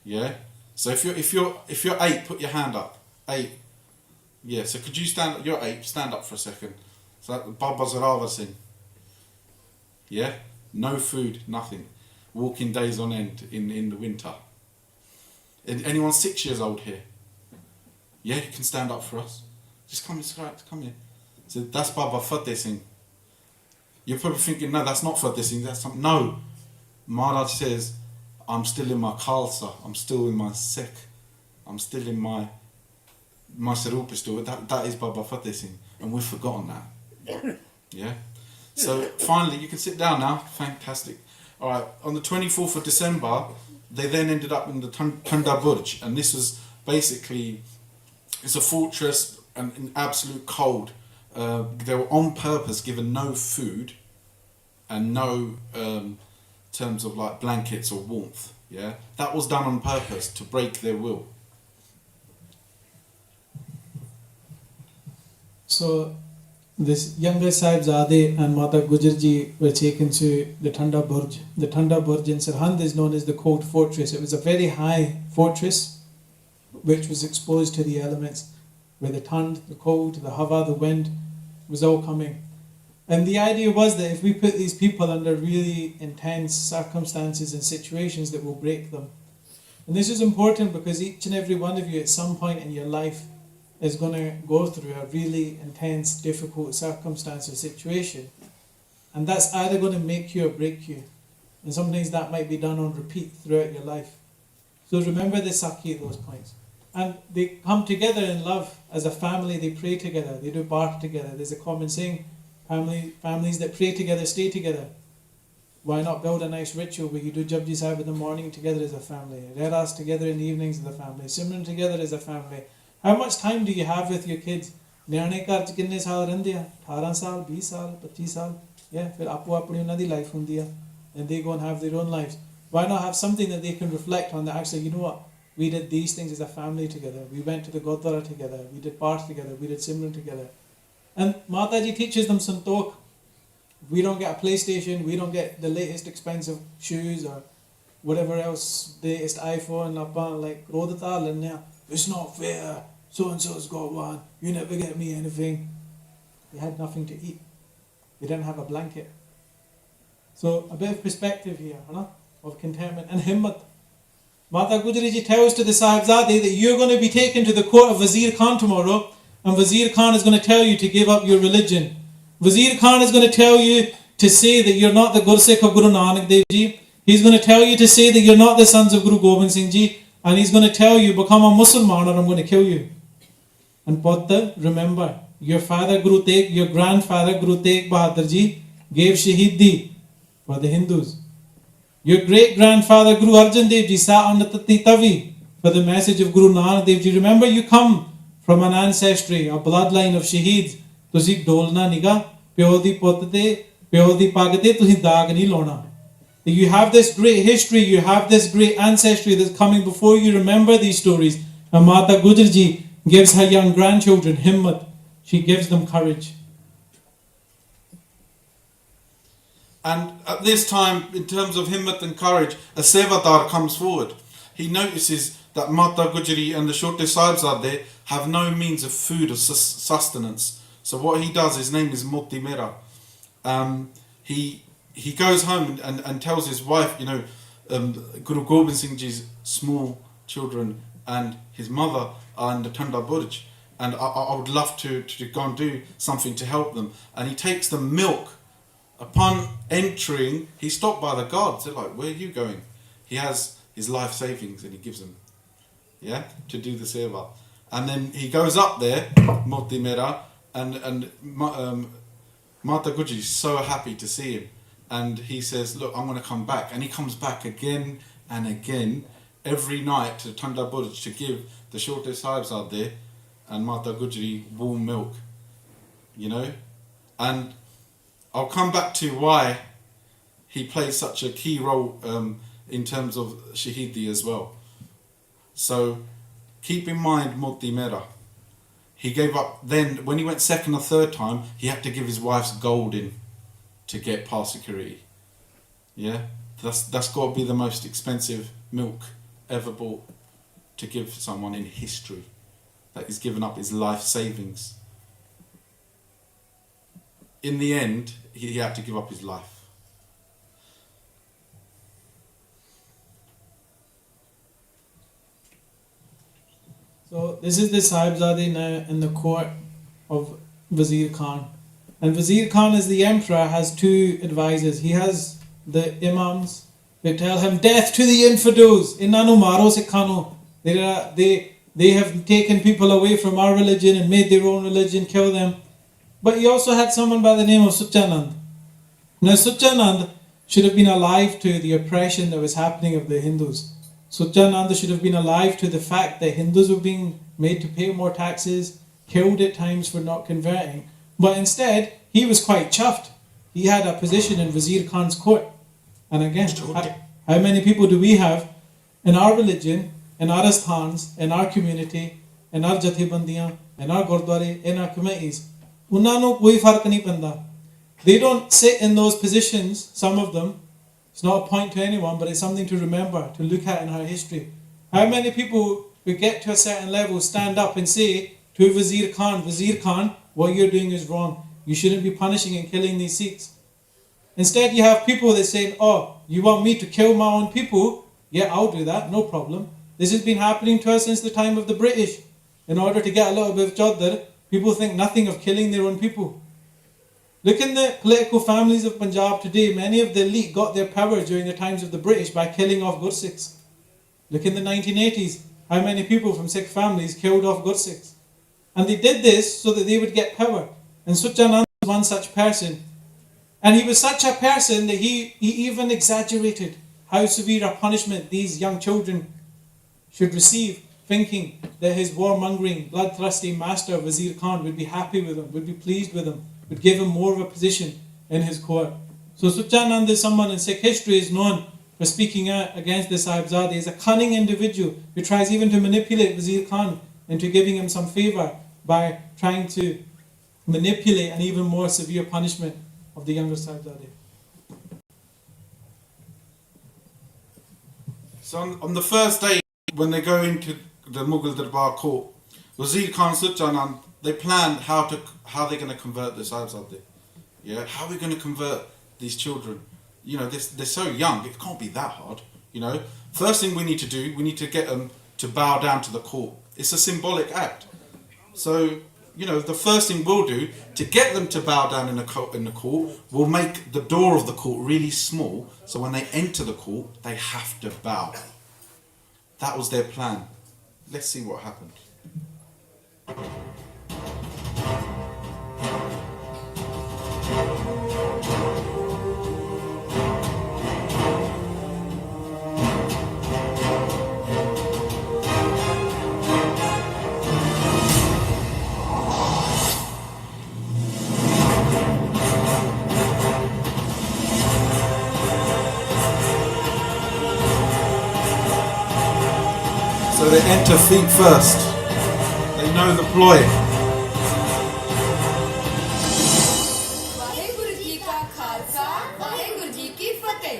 S1: Yeah? So if you're 8, put your hand up. 8. Yeah, so could you stand up? You're 8, stand up for a second. So Baba Zarava Singh. Yeah? No food, nothing. Walking days on end in the winter. Anyone 6 years old here? Yeah, you can stand up for us. Just come here. So that's Baba Fateh Singh. You're probably thinking, no, that's not Fateh Singh, that's something. No. Maharaj says, I'm still in my Khalsa, I'm still in my Sikh, I'm still in my Sarup still. That is Baba Fateh Singh. And we've forgotten that. Yeah? So finally, you can sit down now. Fantastic. Alright, on the 24th of December, they then ended up in the Tanda Burj, and this was basically, it's a fortress and in absolute cold. They were on purpose given no food and no terms of like blankets or warmth. Yeah, that was done on purpose to break their will.
S2: So this younger Sahibzade and Mata Gujarji were taken to the Tanda Burj. The Tanda Burj in Sirhind is known as the Cold Fortress. It was a very high fortress which was exposed to the elements, where the Tand, the cold, the Hava, the wind was all coming. And the idea was that if we put these people under really intense circumstances and situations, that will break them. And this is important because each and every one of you at some point in your life is going to go through a really intense, difficult circumstance or situation. And that's either going to make you or break you. And sometimes that might be done on repeat throughout your life. So remember the Saki at those points. And they come together in love as a family, they pray together, they do bark together. There's a common saying, families that pray together stay together. Why not build a nice ritual where you do Japji Sahib in the morning together as a family, Redas together in the evenings as a family, Simran together as a family. How much time do you have with your kids? ਨਿਆਣੇ ਘਰ ਚ ਕਿੰਨੇ ਸਾਲ ਰਹਿੰਦੇ ਆ 18 ਸਾਲ 20 ਸਾਲ 25 ਸਾਲ ਫਿਰ ਆਪੋ ਆਪਣੀ ਉਹਨਾਂ ਦੀ ਲਾਈਫ ਹੁੰਦੀ ਆ and they go and have their own lives. Why not have something that they can reflect on that actually, you know what, we did these things as a family together, we went to the Gurdwara together, we did Parth together, we did Simran together. And Mataji teaches them Santok. We don't get a PlayStation, we don't get the latest expensive shoes or whatever else, the latest iPhone, like Rodata Lanya, it's not fair, so and so's got one, you never get me anything. We had nothing to eat. We didn't have a blanket. So a bit of perspective here, of contentment and himmat. Mata Gujri ji tells to the Sahibzade that you're going to be taken to the court of Wazir Khan tomorrow, and Wazir Khan is going to tell you to give up your religion. Wazir Khan is going to tell you to say that you're not the Gursikh of Guru Nanak Dev Ji. He's going to tell you to say that you're not the sons of Guru Gobind Singh Ji, and he's going to tell you, become a Musliman or I'm going to kill you. And Potta, remember, your father Guru Tegh, your grandfather Guru Tegh Bahadur Ji gave Shahidi for the Hindus. Your great-grandfather Guru Arjan Dev Ji sat on the Tati Tavi for the message of Guru Nanak Dev Ji. Remember, you come from an ancestry, a bloodline of Shaheeds. Tusi dolna niga, pyo di putt te, pyo di pag te, tusi daag nahi launa. You have this great history, you have this great ancestry that's coming before you. Remember these stories. And Mata Gujri Ji gives her young grandchildren himmat. She gives them courage.
S1: And at this time, in terms of himmat and courage, a Sevadar comes forward. He notices that Mata Gujri and the Shote Sahibzade have no means of food or sustenance. So what he does, his name is Moti Mera. He goes home and tells his wife, Guru Gobind Singh Ji's small children and his mother are in the Tanda Burj, and I would love to go and do something to help them. And he takes them milk. Upon entering, he's stopped by the guards. They're like, where are you going? He has his life savings and he gives them, to do the seva. And then he goes up there, Moti Mera, and Mata Gujri is so happy to see him. And he says, look, I'm going to come back. And he comes back again and again, every night to Tanda Burj to give the Shote Sahibzade and Mata Gujri warm milk, And I'll come back to why he plays such a key role in terms of Shahidi as well. So keep in mind Moti Mera. He gave up then, when he went second or third time, he had to give his wife's gold in to get past security. Yeah? That's got to be the most expensive milk ever bought to give someone in history, that he's given up his life savings. In the end, he had to give up his life.
S2: So this is the Sahibzade now in the court of Wazir Khan. And Wazir Khan, as the emperor, has two advisors. He has the imams who tell him, death to the infidels, inanu maro sikhano. They have taken people away from our religion and made their own religion, kill them. But he also had someone by the name of Suchanand. Now Suchanand should have been alive to the oppression that was happening of the Hindus. Suchananda should have been alive to the fact that Hindus were being made to pay more taxes, killed at times for not converting. But instead, he was quite chuffed. He had a position in Wazir Khan's court. And again, how many people do we have in our religion, in our asthans, in our community, in our jathibandiyan, in our gurdware, in our committees? Unna koi fark nahi panda. They don't sit in those positions, some of them. It's not a point to anyone, but it's something to remember, to look at in our history. How many people who get to a certain level stand up and say to Wazir Khan, what you're doing is wrong. You shouldn't be punishing and killing these Sikhs. Instead, you have people that say, oh, you want me to kill my own people? Yeah, I'll do that, no problem. This has been happening to us since the time of the British. In order to get a little bit of chadar, people think nothing of killing their own people. Look in the political families of Punjab today. Many of the elite got their power during the times of the British by killing off Gursikhs. Look in the 1980s, how many people from Sikh families killed off Gursikhs. And they did this so that they would get power. And Suchanand was one such person. And he was such a person that he even exaggerated how severe a punishment these young children should receive, thinking that his warmongering, bloodthirsty master Wazir Khan would be happy with him, would be pleased with him, would give him more of a position in his court. So Suchanand is someone in Sikh history is known for speaking out against the Sahibzade. He's a cunning individual who tries even to manipulate Wazir Khan into giving him some favour by trying to manipulate an even more severe punishment of the younger Sahibzade.
S1: So on the first day, when they go into the Mughal Darbar court, Wazir Khan Suchanand, they planned how they're going to convert the Sahibzade. Yeah, how are we going to convert these children? You know, they're so young, it can't be that hard. You know, first thing we need to do, we need to get them to bow down to the court. It's a symbolic act. So, you know, the first thing we'll do to get them to bow down in the court, we'll make the door of the court really small, so when they enter the court, they have to bow. That was their plan. Let's see what happened. So they enter feet first. They know the ploy.
S7: Waheguru ji ਕਾ ਖਾਲਸਾ ਵਾਹਿਗੁਰੂ ਜੀ ਕੀ ਫਤਿਹ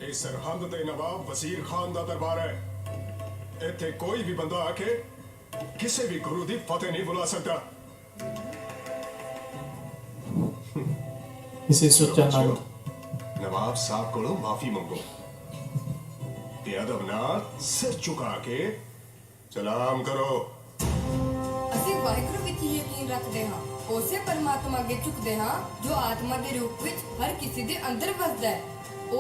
S8: ਇਹ ਸਰਹੰਦ ਦੇ ਨਵਾਬ ਵਜ਼ੀਰ ਖਾਨ ਦਾ ਦਰਬਾਰ ਹੈ ਇੱਥੇ ਕੋਈ ਵੀ ਬੰਦਾ ਆ ਕੇ ਕਿਸੇ ਵੀ ਗੁਰੂ ਦੀ ਫਤਿਹ ਨਹੀਂ ਬੁਲਾ ਸਕਦਾ
S2: This is Suchanand.
S8: ਨਵਾਬ ਸਾਹਿਬ ਕੋਲੋਂ ਮਾਫੀ ਮੰਗੋ ਤੇ ਅਦਬ ਨਾਲ ਸਿਰ ਝੁਕਾ ਕੇ ਸਲਾਮ ਕਰੋ
S7: ਅਸੀਂ ਵਾਹਿਗੁਰੂ ਵਿੱਚ ਹੀ ਯਕੀਨ ਰੱਖਦੇ ਹਾਂ ਉਸੇ ਪਰਮਾਤਮਾ ਅੱਗੇ ਝੁਕਦੇ ਹਾਂ ਜੋ ਆਤਮਾ ਦੇ ਰੂਪ ਵਿੱਚ ਹਰ ਕਿਸੇ ਦੇ ਅੰਦਰ ਵਸਦਾ ਹੈ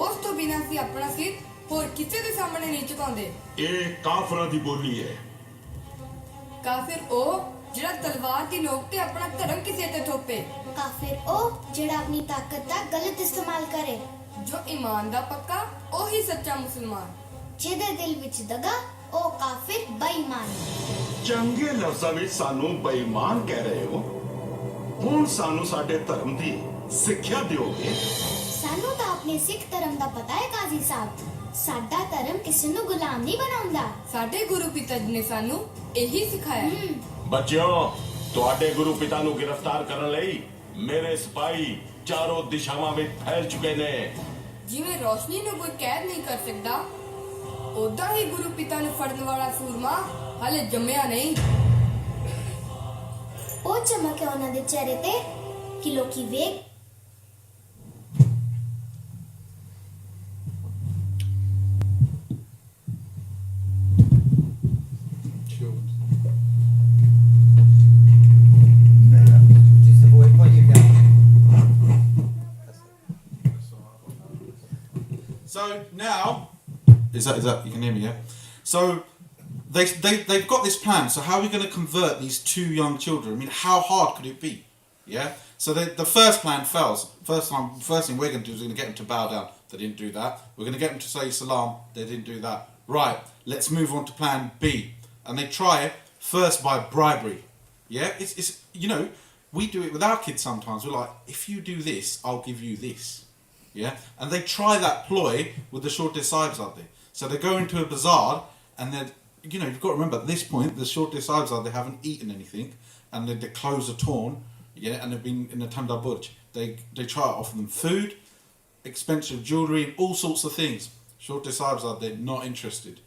S7: ਉਸ ਤੋਂ ਬਿਨਾਂ ਅਸੀਂ ਆਪਣਾ ਸਿਰ ਹੋਰ ਕਿਸੇ ਦੇ ਸਾਹਮਣੇ ਨਹੀਂ ਝੁਕਾਉਂਦੇ
S3: ਇਹ ਕਾਫਰਾਂ ਦੀ ਬੋਲੀ ਹੈ
S7: ਕਾਫਿਰ ਉਹ ਜਿਹੜਾ ਤਲਵਾਰ ਦੀ ਨੋਕ ਤੇ ਆਪਣਾ ਧਰਮ ਕਿਸੇ ਤੇ ਥੋਪੇ
S9: ਕਾਫਿਰ ਉਹ ਜਿਹੜਾ ਆਪਣੀ ਤਾਕਤ ਦਾ ਗਲਤ ਇਸਤੇਮਾਲ ਕਰੇ
S7: ਜੋ ਈਮਾਨ ਦਾ ਪੱਕਾ ਉਹੀ ਸੱਚਾ ਮੁਸਲਮਾਨ
S9: ਜਿਹਦੇ ਦਿਲ ਵਿੱਚ ਦਗਾ ਉਹ ਕਾਫਿਰ ਬੇਈਮਾਨ
S3: ਚੰਗੇ ਲਫ਼ਜ਼ਾਂ ਵਿੱਚ ਸਾਨੂੰ ਬੇਈਮਾਨ ਕਹਿ ਰਹੇ ਹੋ ਹੁਣ ਸਾਨੂੰ ਸਾਡੇ ਧਰਮ ਦੀ ਸਿੱਖਿਆ ਦਿਓਗੇ
S9: ਸਾਨੂੰ ਤਾਂ ਆਪਣੇ ਸਿੱਖ ਧਰਮ ਦਾ ਪਤਾ ਹੈ ਕਾਜ਼ੀ ਸਾਹਿਬ ਸਾਡਾ ਧਰਮ ਕਿਸੇ ਨੂੰ ਗੁਲਾਮ ਨਹੀਂ ਬਣਾਉਂਦਾ
S7: ਸਾਡੇ ਗੁਰੂ ਪਿਤਾ ਜੀ ਨੇ ਸਾਨੂੰ ਇਹੀ ਸਿਖਾਇਆ
S3: ਬੱਚਿਓ ਤੁਹਾਡੇ ਗੁਰੂ ਪਿਤਾ ਨੂੰ ਗ੍ਰਿਫਤਾਰ ਕਰਨ ਲਈ ਮੇਰੇ ਸਿਪਾਹੀ ਚਾਰੋਂ ਦਿਸ਼ਾਵਾਂ ਵਿੱਚ ਫੈਲ ਚੁੱਕੇ ਨੇ
S7: ਜਿਵੇਂ ਰੋਸ਼ਨੀ ਨੂੰ ਕੋਈ ਕੈਦ ਨਹੀਂ ਕਰ ਸਕਦਾ ਉਦਾਂ ਹੀ ਗੁਰੂ ਪਿਤਾ ਨੂੰ ਫੜਨ ਵਾਲਾ ਸੂਰਮਾ ਹਾਲੇ ਜੰਮਿਆ ਨਹੀਂ
S9: ਉਹ ਚਮਕ ਹੈ ਉਹਨਾਂ ਦੇ ਚਿਹਰੇ ਤੇ ਕਿ ਲੋਕੀ ਵੇਖ
S1: So now, is that you can hear me, yeah? So they've got this plan. So how are we going to convert these two young children? I mean, how hard could it be? Yeah. So the first plan fails. First thing we're going to do is going to get them to bow down. They didn't do that. We're going to get them to say salam. They didn't do that. Right. Let's move on to plan B. And they try it first by bribery. Yeah. It's you know, we do it with our kids sometimes. We're like, if you do this, I'll give you this. Yeah, and they try that ploy with the shortest Sahibzade. So they go into a bazaar and then, you know, you've got to remember at this point, the shortest Sahibzade, they haven't eaten anything and their clothes are torn, yeah, and they've been in a Tanda Burj. They try to offer them food, expensive jewellery and all sorts of things. Shorte Sahibzade not interested.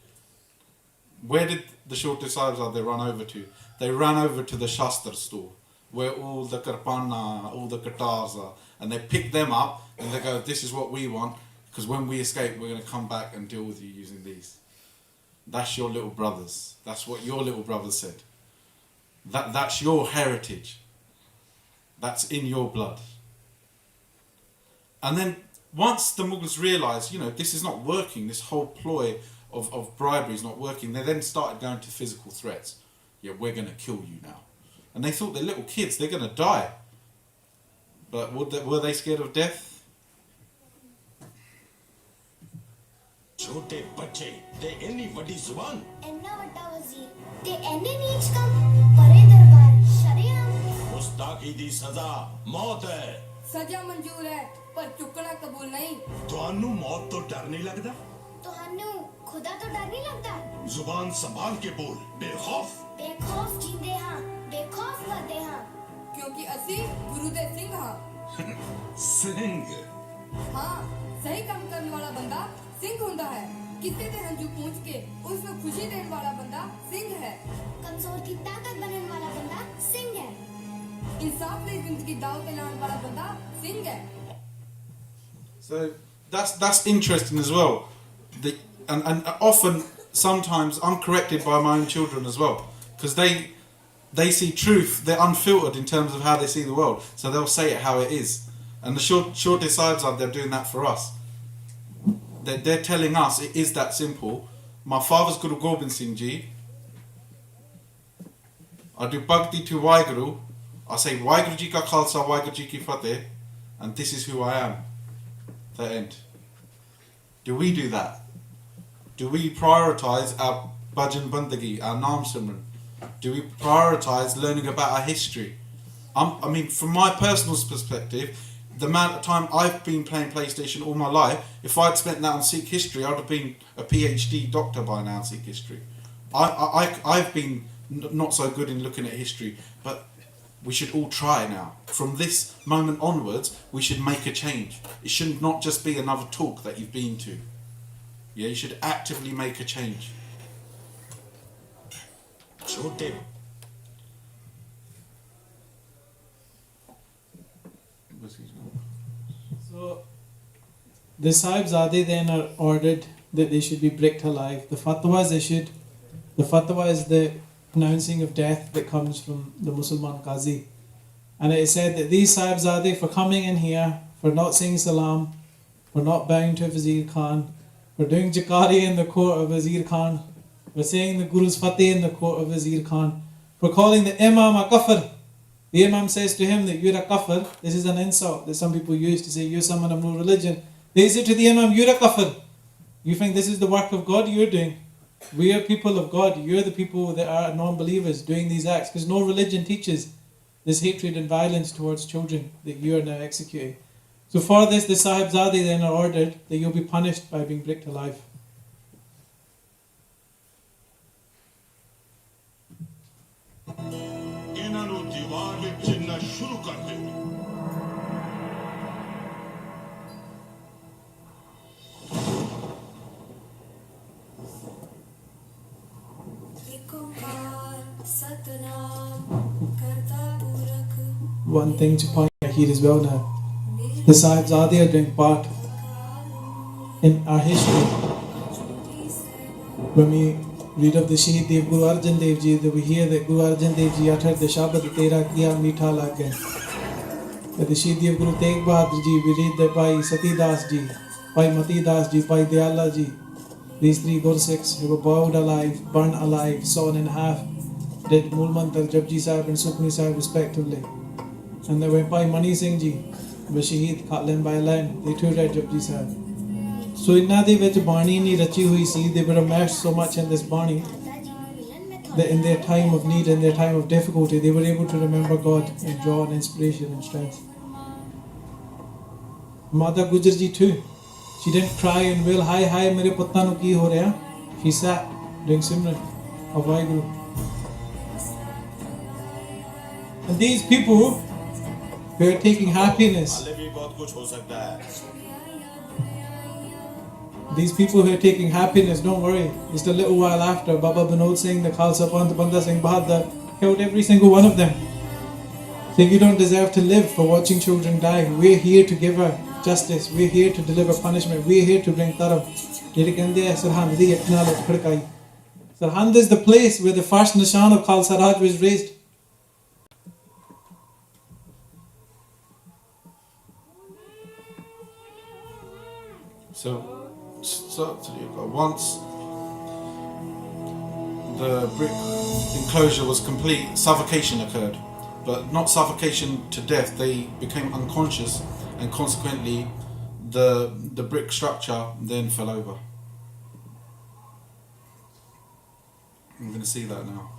S1: Where did the Shorte Sahibzade run over to? They ran over to the Shastra store, where all the karpana, all the katars are, and they pick them up and they go, this is what we want, because when we escape we're going to come back and deal with you using these. That's your little brothers. That's what your little brothers said. That's your heritage. That's in your blood. And then once the Mughals realised, this is not working, this whole ploy of bribery is not working, they then started going to physical threats. Yeah, we're going to kill you now. And they thought they're little kids, they're going to die. But were they scared of death?
S5: छोटे बच्चे ते इन्नी बड़ी जुबान
S9: इन्ना वड्डा वजीर ते इन्ने नीच कम परे दरबार शरीयम
S5: गुस्ताखी दी सजा मौत है
S7: सजा मंजूर है पर चुकना कबूल नहीं
S5: ਤੁਹਾਨੂੰ मौत तो डर नहीं लगता
S9: ਤੁਹਾਨੂੰ खुदा तो डर नहीं लगता
S5: जुबान संभाल के बोल बेखौफ
S9: जींदे हां बेखौफ मरदे हां
S7: क्योंकि ਅਸੀਂ गुरु दे सिंह हां
S5: सिंह
S7: हाँ सही काम करने वाला बंदा सिंह ਹੁੰਦਾ है किसी ਦੇ ਹੰਝੂ ਪੂੰਝ ਕੇ ਉਸ ਨੂੰ ਖੁਸ਼ੀ ਦੇਣ ਵਾਲਾ ਬੰਦਾ ਸਿੰਘ ਹੈ
S9: कमजोर की ताकत बनने वाला बंदा सिंह है
S7: इंसाफ ਲਈ ਜ਼ਿੰਦਗੀ ਦਾਅ ਤੇ ਲਾਉਣ ਵਾਲਾ ਬੰਦਾ ਸਿੰਘ ਹੈ
S1: So that's interesting as well. And often, sometimes I'm corrected by my own children as well, because they see truth. They're unfiltered in terms of how they see the world, so they'll say it how it is. And the short sides are they're doing that for us. They're telling us it is that simple. My father's Guru Gobind Singh Ji. I do bhakti to Waheguru. I say Waheguru Ji Ka Khalsa, Waheguru Ji Ki Fateh, and this is who I am. The end. Do we do that? Do we prioritise our bhajan bandagi, our naam simran? Do we prioritise learning about our history? I mean, from my personal perspective, the amount of time I've been playing PlayStation all my life, if I'd spent that on Sikh history, I'd have been a PhD doctor by now in Sikh history. I've been not so good in looking at history, but we should all try now. From this moment onwards, we should make a change. It should not just be another talk that you've been to. Yeah, you should actively make a change.
S5: छोटे
S2: So the Sahibzade then are ordered that they should be bricked alive. The fatwa is issued. The fatwa is the pronouncing of death that comes from the Muslim Qazi. And it is said that these Sahibzade, for coming in here, for not saying salam, for not bowing to Wazir Khan, for doing Jakari in the court of Wazir Khan, for saying the Guru's Fateh in the court of Wazir Khan, for calling the Imam a kafir. The Imam says to him that you're a kafir. This is an insult that some people use to say you're someone of no religion. They say to the Imam, you're a kafir. You think this is the work of God you're doing? We are people of God. You're the people that are non-believers doing these acts, because no religion teaches this hatred and violence towards children that you are now executing. So for this, the Sahibzade then are ordered that you'll be punished by being bricked alive.
S5: ਇਹਨਾਂ ਨੂੰ ਦੀਵਾਰ ਵਿੱਚ ਚਿਣਨਾ ਸ਼ੁਰੂ ਕਰ ਦਿਓ
S2: One thing to point out here as well now, the Sahibzade are doing part in our history. When we read of the Shaheed Dev Guru Arjan Dev Ji, that we hear that Guru Arjan Dev Ji uttered the Shabad Tera Kiya Meetha Lage. That the Shaheed Dev Guru Tegh Bahadur Ji, we read that Bhai Sati Das Ji, Bhai Mati Das Ji, Bhai Dayala Ji, these three Gursikhs who were boiled alive, burned alive, sawn in half, did Mool Mantar, Japji Sahib and Sukhni Sahib respectively. And there were Bhai Mani Singh Ji, was Shaheed, cut limb by limb, they too read Japji Sahib. So in that ਵਿੱਚ ਬਾਣੀ ਨਹੀਂ ਰਚੀ ਹੋਈ ਸੀ, they were immersed so much in this ਬਾਣੀ that in their time of need, in their time of difficulty, they were able to remember God and draw on inspiration and strength. Mata Gujar Ji too, she didn't cry and wail, hi hi mere putta nu ki ho reha. She sat doing Simran of Waheguru. And these people who are taking happiness,
S5: हाले भी बहुत कुछ हो सकता है
S2: These people who are taking happiness, don't worry. Just a little while after, Baba Binod Singh, the Khalsa Panth, Banda Singh Bahadur, killed every single one of them. Saying you don't deserve to live for watching children die. We're here to give her justice. We're here to deliver punishment. We're here to bring taram. Sarhand is the place where the first nishan of Khalsa Raj was raised.
S1: So once the brick enclosure was complete, suffocation occurred. But not suffocation to death, they became unconscious, and consequently the brick structure then fell over. I'm going to see that now.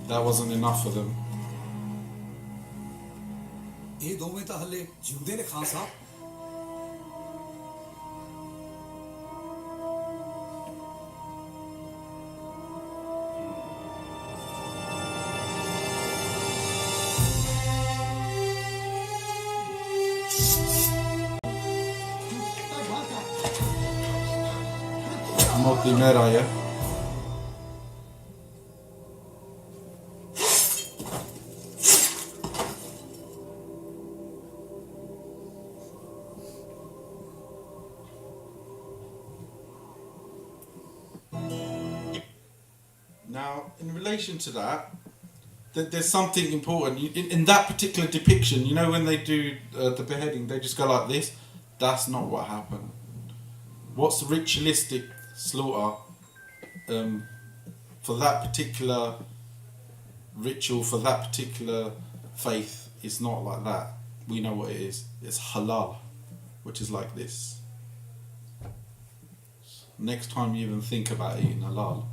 S1: That wasn't enough for them.
S10: ਇਹ ਦੋਵੇਂ ਤਾਂ ਹੱਲੇ ਜਿਉਂਦੇ ਨੇ Khan Sahib
S1: Moti Meraya. Now, in relation to that, there's something important. In that particular depiction, you know, when they do the beheading, they just go like this. That's not what happened. What's ritualistic slaughter for that particular ritual, for that particular faith, is not like that. We know what it is. It's halal, which is like this. Next time you even think about eating halal,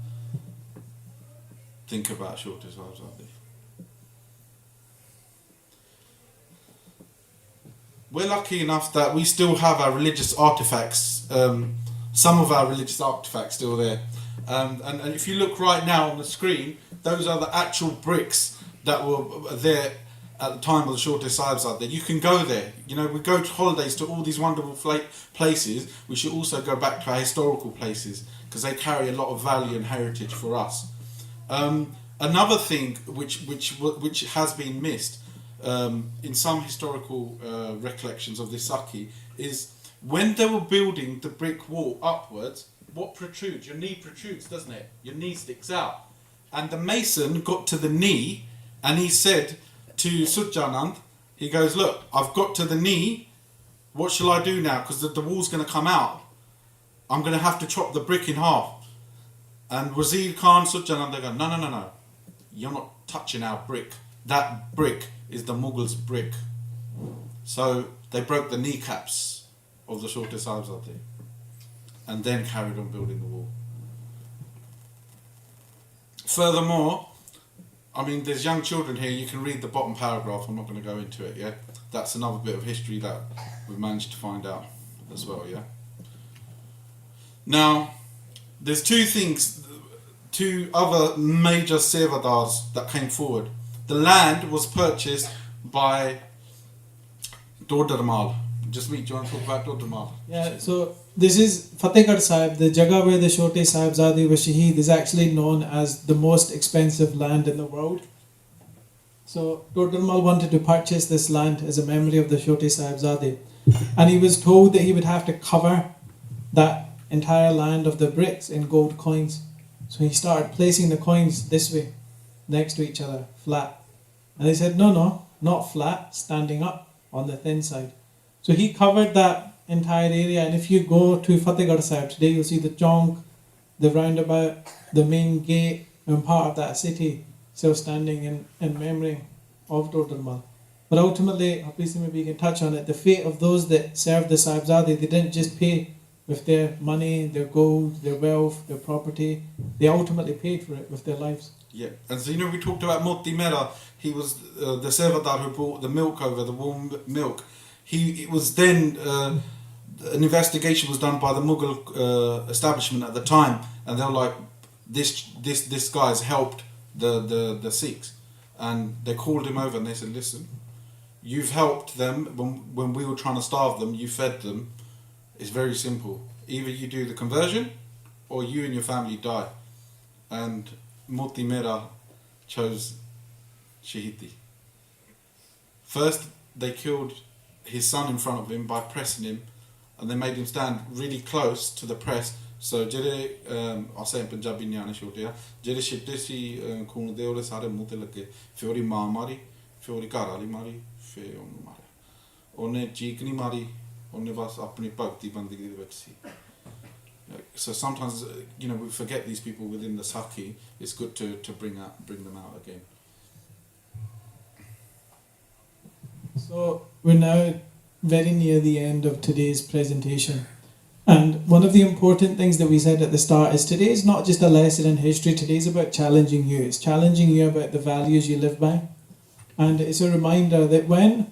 S1: think about shorter sides like this. We're lucky enough that we still have our religious artifacts, some of our religious artifacts still there. And if you look right now on the screen, those are the actual bricks that were there at the time of the Shorte Sahibzade. You can go there. You know, we go to holidays to all these wonderful places. We should also go back to our historical places because they carry a lot of value and heritage for us. Another thing which has been missed in some historical recollections of this Saki is when they were building the brick wall upwards, what protrudes? Your knee protrudes, doesn't it? Your knee sticks out. And the mason got to the knee and he said to Sujjanand, he goes, look, I've got to the knee, what shall I do now? Because the wall's going to come out. I'm going to have to chop the brick in half. And Wazir Khan, Sujjanand, they go, no. You're not touching our brick. That brick is the Mughals' brick. So they broke the kneecaps of the Shorte Sahibzade and then carried on building the wall. Furthermore, I mean, there's young children here, you can read the bottom paragraph, I'm not going to go into it, yeah? That's another bit of history that we've managed to find out as well, yeah? Now, there's two other major Sevadars that came forward. The land was purchased by Dodarmal. Just me, do you want to talk about Dodarmal?
S2: Yeah, so this is Fatehgarh Sahib, the Jagah where the Shorte Sahibzade was Shaheed is actually known as the most expensive land in the world. So Dodarmal wanted to purchase this land as a memory of the Shorte Sahibzade, and he was told that he would have to cover that entire land of the bricks in gold coins. So he started placing the coins this way, next to each other, flat. And they said, no, not flat, standing up on the thin side. So he covered that entire area, and if you go to Fatehgarh Sahib today, you'll see the chowk, the roundabout, the main gate, and part of that city still standing in memory of Dodarmal. But ultimately, obviously maybe you can touch on it, the fate of those that served the Sahibzade, they didn't just pay with their money, their gold, their wealth, their property. They ultimately paid for it with their lives.
S1: Yeah, and so we talked about Moti Mera. He was the Sevadar who brought the milk over, the warm milk. It was then an investigation was done by the Mughal establishment at the time, and they were like, this guy's helped the Sikhs, and they called him over and they said, listen, you've helped them when we were trying to starve them. You fed them. It's very simple. Either you do the conversion, or you and your family die. And Moti Mera chose Shahidi. First, they killed his son in front of him by pressing him, and they made him stand really close to the press. So, I'll say in Punjabi niane छोटे आ, जेरे छिट्टे सी खून दे ओले सारे मुंह ते लगे, फिर ओरी मां मारी, फिर ओरी घर वाली मारी, फिर ओनू मारिया. ओने चीक नहीं मारी, ओने बस अपनी भगती बंदगी दे विच सी. So sometimes we forget these people within the Sakhi. It's good to bring them out again.
S2: So we're now very near the end of today's presentation. And one of the important things that we said at the start is today is not just a lesson in history, today is about challenging you. It's challenging you about the values you live by. And it's a reminder that when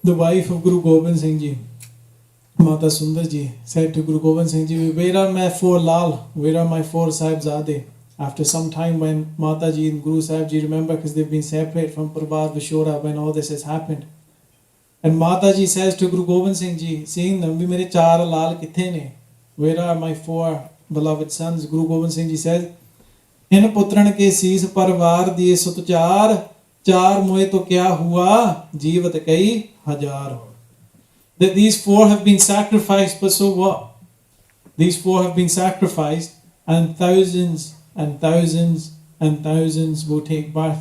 S2: the wife of Guru Gobind Singh Ji, Mata Sundar Ji, said to Guru Gobind Singh Ji, where are my 4 Lal? Where are my 4 Sahibzade? After some time when Mata Ji and Guru Sahib Ji, remember, because they've been separate from Parvar Vishora when all this has happened. And Mata Ji says to Guru Gobind Singh Ji, seeing them, "Bhi mere 4 Lal kithe ne? Where are my 4 beloved sons?" Guru Gobind Singh Ji says, "In putran ke sees parvar diye sutchar, 4 moe to kya hua, jeevat kai hajar." That these 4 have been sacrificed, but so what? These 4 have been sacrificed, and thousands and thousands and thousands will take birth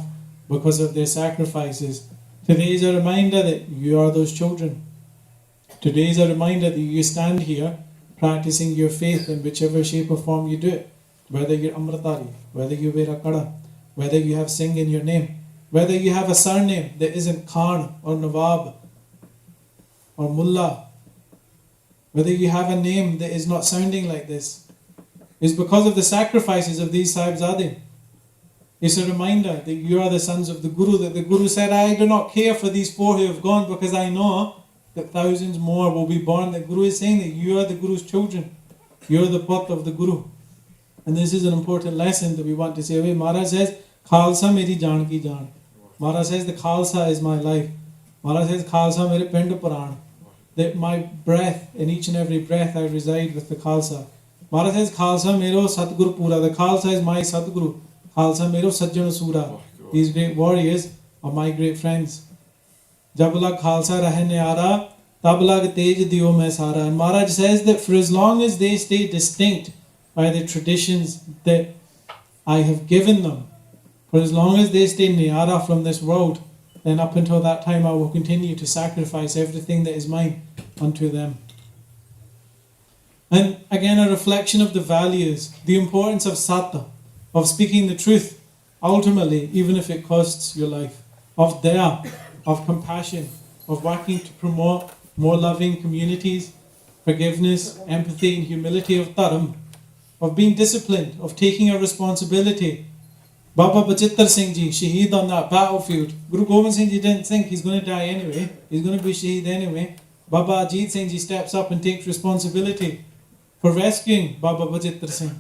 S2: because of their sacrifices. Today is a reminder that you are those children. Today is a reminder that you stand here practicing your faith in whichever shape or form you do it. Whether you're Amritari, whether you wear a kada, whether you have Singh in your name, whether you have a surname that isn't Khan or Nawab or Mullah, whether you have a name that is not sounding like this, is because of the sacrifices of these Sahibzade. It's a reminder that you are the sons of the Guru, that the Guru said, "I do not care for these 4 who have gone because I know that thousands more will be born." The Guru is saying that you are the Guru's children. You are the pot of the Guru. And this is an important lesson that we want to say away. Maharaj says, "Khalsa meri jaan ki jaan." Maharaj says the Khalsa is my life. Maharaj says, "Khalsa mere pind pran." That my breath, in each and every breath I reside with the Khalsa. Maharaj says, "Khalsa mero Satguru pura." The Khalsa is my Satguru. Khalsa mero Sajjan Sura. These great warriors are my great friends. Jab lag Khalsa rahe nyara, tab lag tej diyo main sara. And Maharaj says that for as long as they stay distinct by the traditions that I have given them, for as long as they stay nyara from this world, then up until that time I will continue to sacrifice everything that is mine unto them. And again, a reflection of the values, the importance of Satya, of speaking the truth, ultimately, even if it costs your life, of daya, of compassion, of working to promote more loving communities, forgiveness, empathy and humility, of dharam, of being disciplined, of taking a responsibility. Baba Bachittar Singh Ji, Shaheed on that battlefield. Guru Gobind Singh Ji didn't think he's going to die anyway, he's going to be Shaheed anyway. Baba Ajit Singh Ji steps up and takes responsibility for rescuing Baba Bachittar Singh.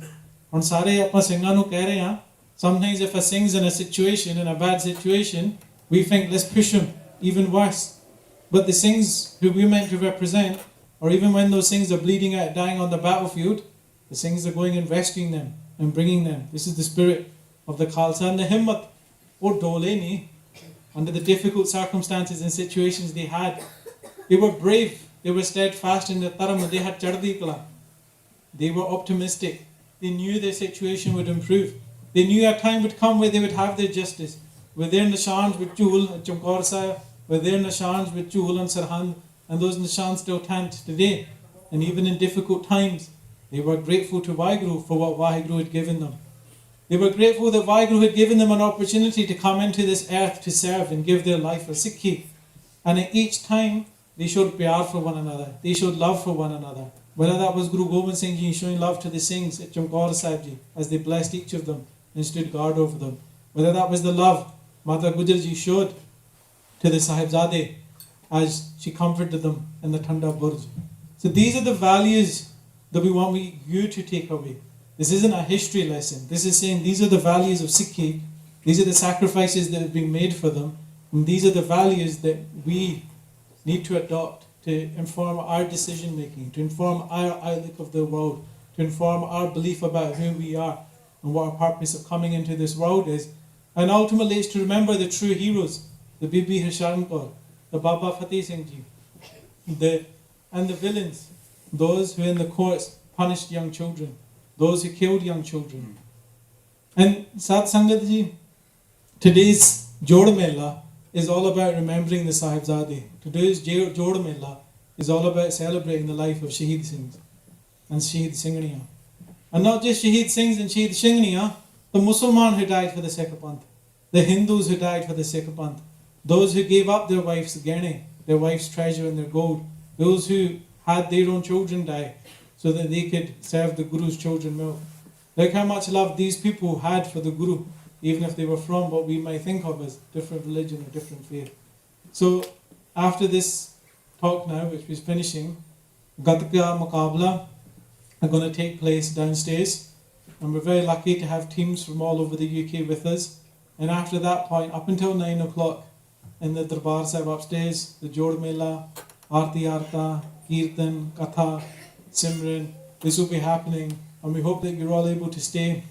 S2: And ਸਾਰੇ ਆਪਾਂ ਸਿੰਘਾਂ ਨੂੰ ਕਹਿ ਰਹੇ ਹਾਂ, sometimes if a sing's in a situation, in a bad situation, we think let's push him even worse. But the Singhs who we're meant to represent, or even when those Singhs are bleeding out, dying on the battlefield, the Singhs are going and rescuing them and bringing them. This is the spirit of the Khalsa. And the himmat, or dole nahi, under the difficult circumstances and situations they had, they were brave, they were steadfast in their dharam, they had chardi kala. They were optimistic. They knew their situation would improve. They knew a time would come where they would have their justice. With their nishans with Chul and Chamkaur Sahib, with their nishans with Chul and Sarhand, and those nishans still stand today. And even in difficult times, they were grateful to Waheguru for what Waheguru had given them. They were grateful that Waheguru had given them an opportunity to come into this earth to serve and give their life for Sikhi. And at each time, they showed pyar for one another. They showed love for one another. Whether that was Guru Gobind Singh Ji showing love to the Singhs at Chamkaur Sahib Ji as they blessed each of them. and stood guard over them. Whether that was the love Mata Gujarji showed to the Sahibzade as she comforted them in the Thanda Burj. So these are the values that we want you to take away. This isn't a history lesson. This is saying these are the values of Sikhi. These are the sacrifices that have been made for them. And these are the values that we need to adopt to inform our decision making, to inform our outlook of the world, to inform our belief about who we are and what our purpose of coming into this world is. And ultimately it's to remember the true heroes, the Bibi Harsharan Kaur, the Baba Fateh Singh Ji, and the villains, those who in the courts punished young children, those who killed young children. And Sat Sangat Ji, today's Jod Mela is all about remembering the Sahibzade. Today's Jod Mela is all about celebrating the life of Shaheed Singhs and Shaheed Singhaniya. And not just Shaheed Singhs and Shaheed Singhaniya, the Musliman who died for the Sikh Panth, the Hindus who died for the Sikh Panth, those who gave up their wife's gehne, their wife's treasure and their gold, those who had their own children die so that they could serve the Guru's children milk. Look how much love these people had for the Guru, even if they were from what we might think of as different religion or different faith. So after this talk now, which is finishing, Gatka Muqabla are going to take place downstairs, and we're very lucky to have teams from all over the UK with us. And after that point, up until 9 o'clock in the Darbar Sahib upstairs, the Jod Mela, Aarti Arta, Kirtan, Katha, Simran, this will be happening, and we hope that you're all able to stay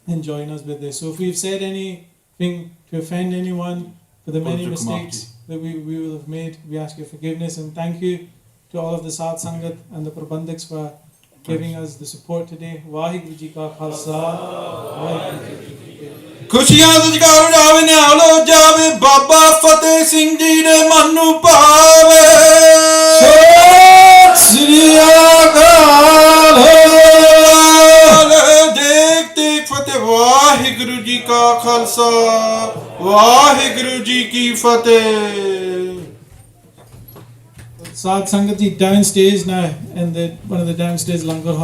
S2: and join us with this. So if we've said anything to offend anyone for the many mistakes that we will have made, we ask your forgiveness, and thank you to all of the Sat Sangat and the Prabandhaks for giving us the support today. Vaheguru Ji Ka Khalsa, Vaheguru Ji Ki Fateh.
S1: ਖੁਸ਼ੀਆਂ ਦਾ ਜਗਾਰ ਜਾਵੇ ਨਿਹਾਲੋ ਜਾਵੇ ਬਾਬਾ ਫਤਿਹ ਸਿੰਘ ਜੀ ਦੇ ਮਨ ਨੂੰ ਭਾਵੇ
S2: ਸਤਿ ਸ੍ਰੀ ਅਕਾਲ
S1: ਦੇਖ ਦੇਖ ਫਤਿਹ ਵਾਹਿਗੁਰੂ ਜੀ ਕਾ ਖਾਲਸਾ ਵਾਹਿਗੁਰੂ ਜੀ ਕੀ ਫਤਿਹ
S2: Sad Sangat Ji downstairs now in one of the downstairs langar halls.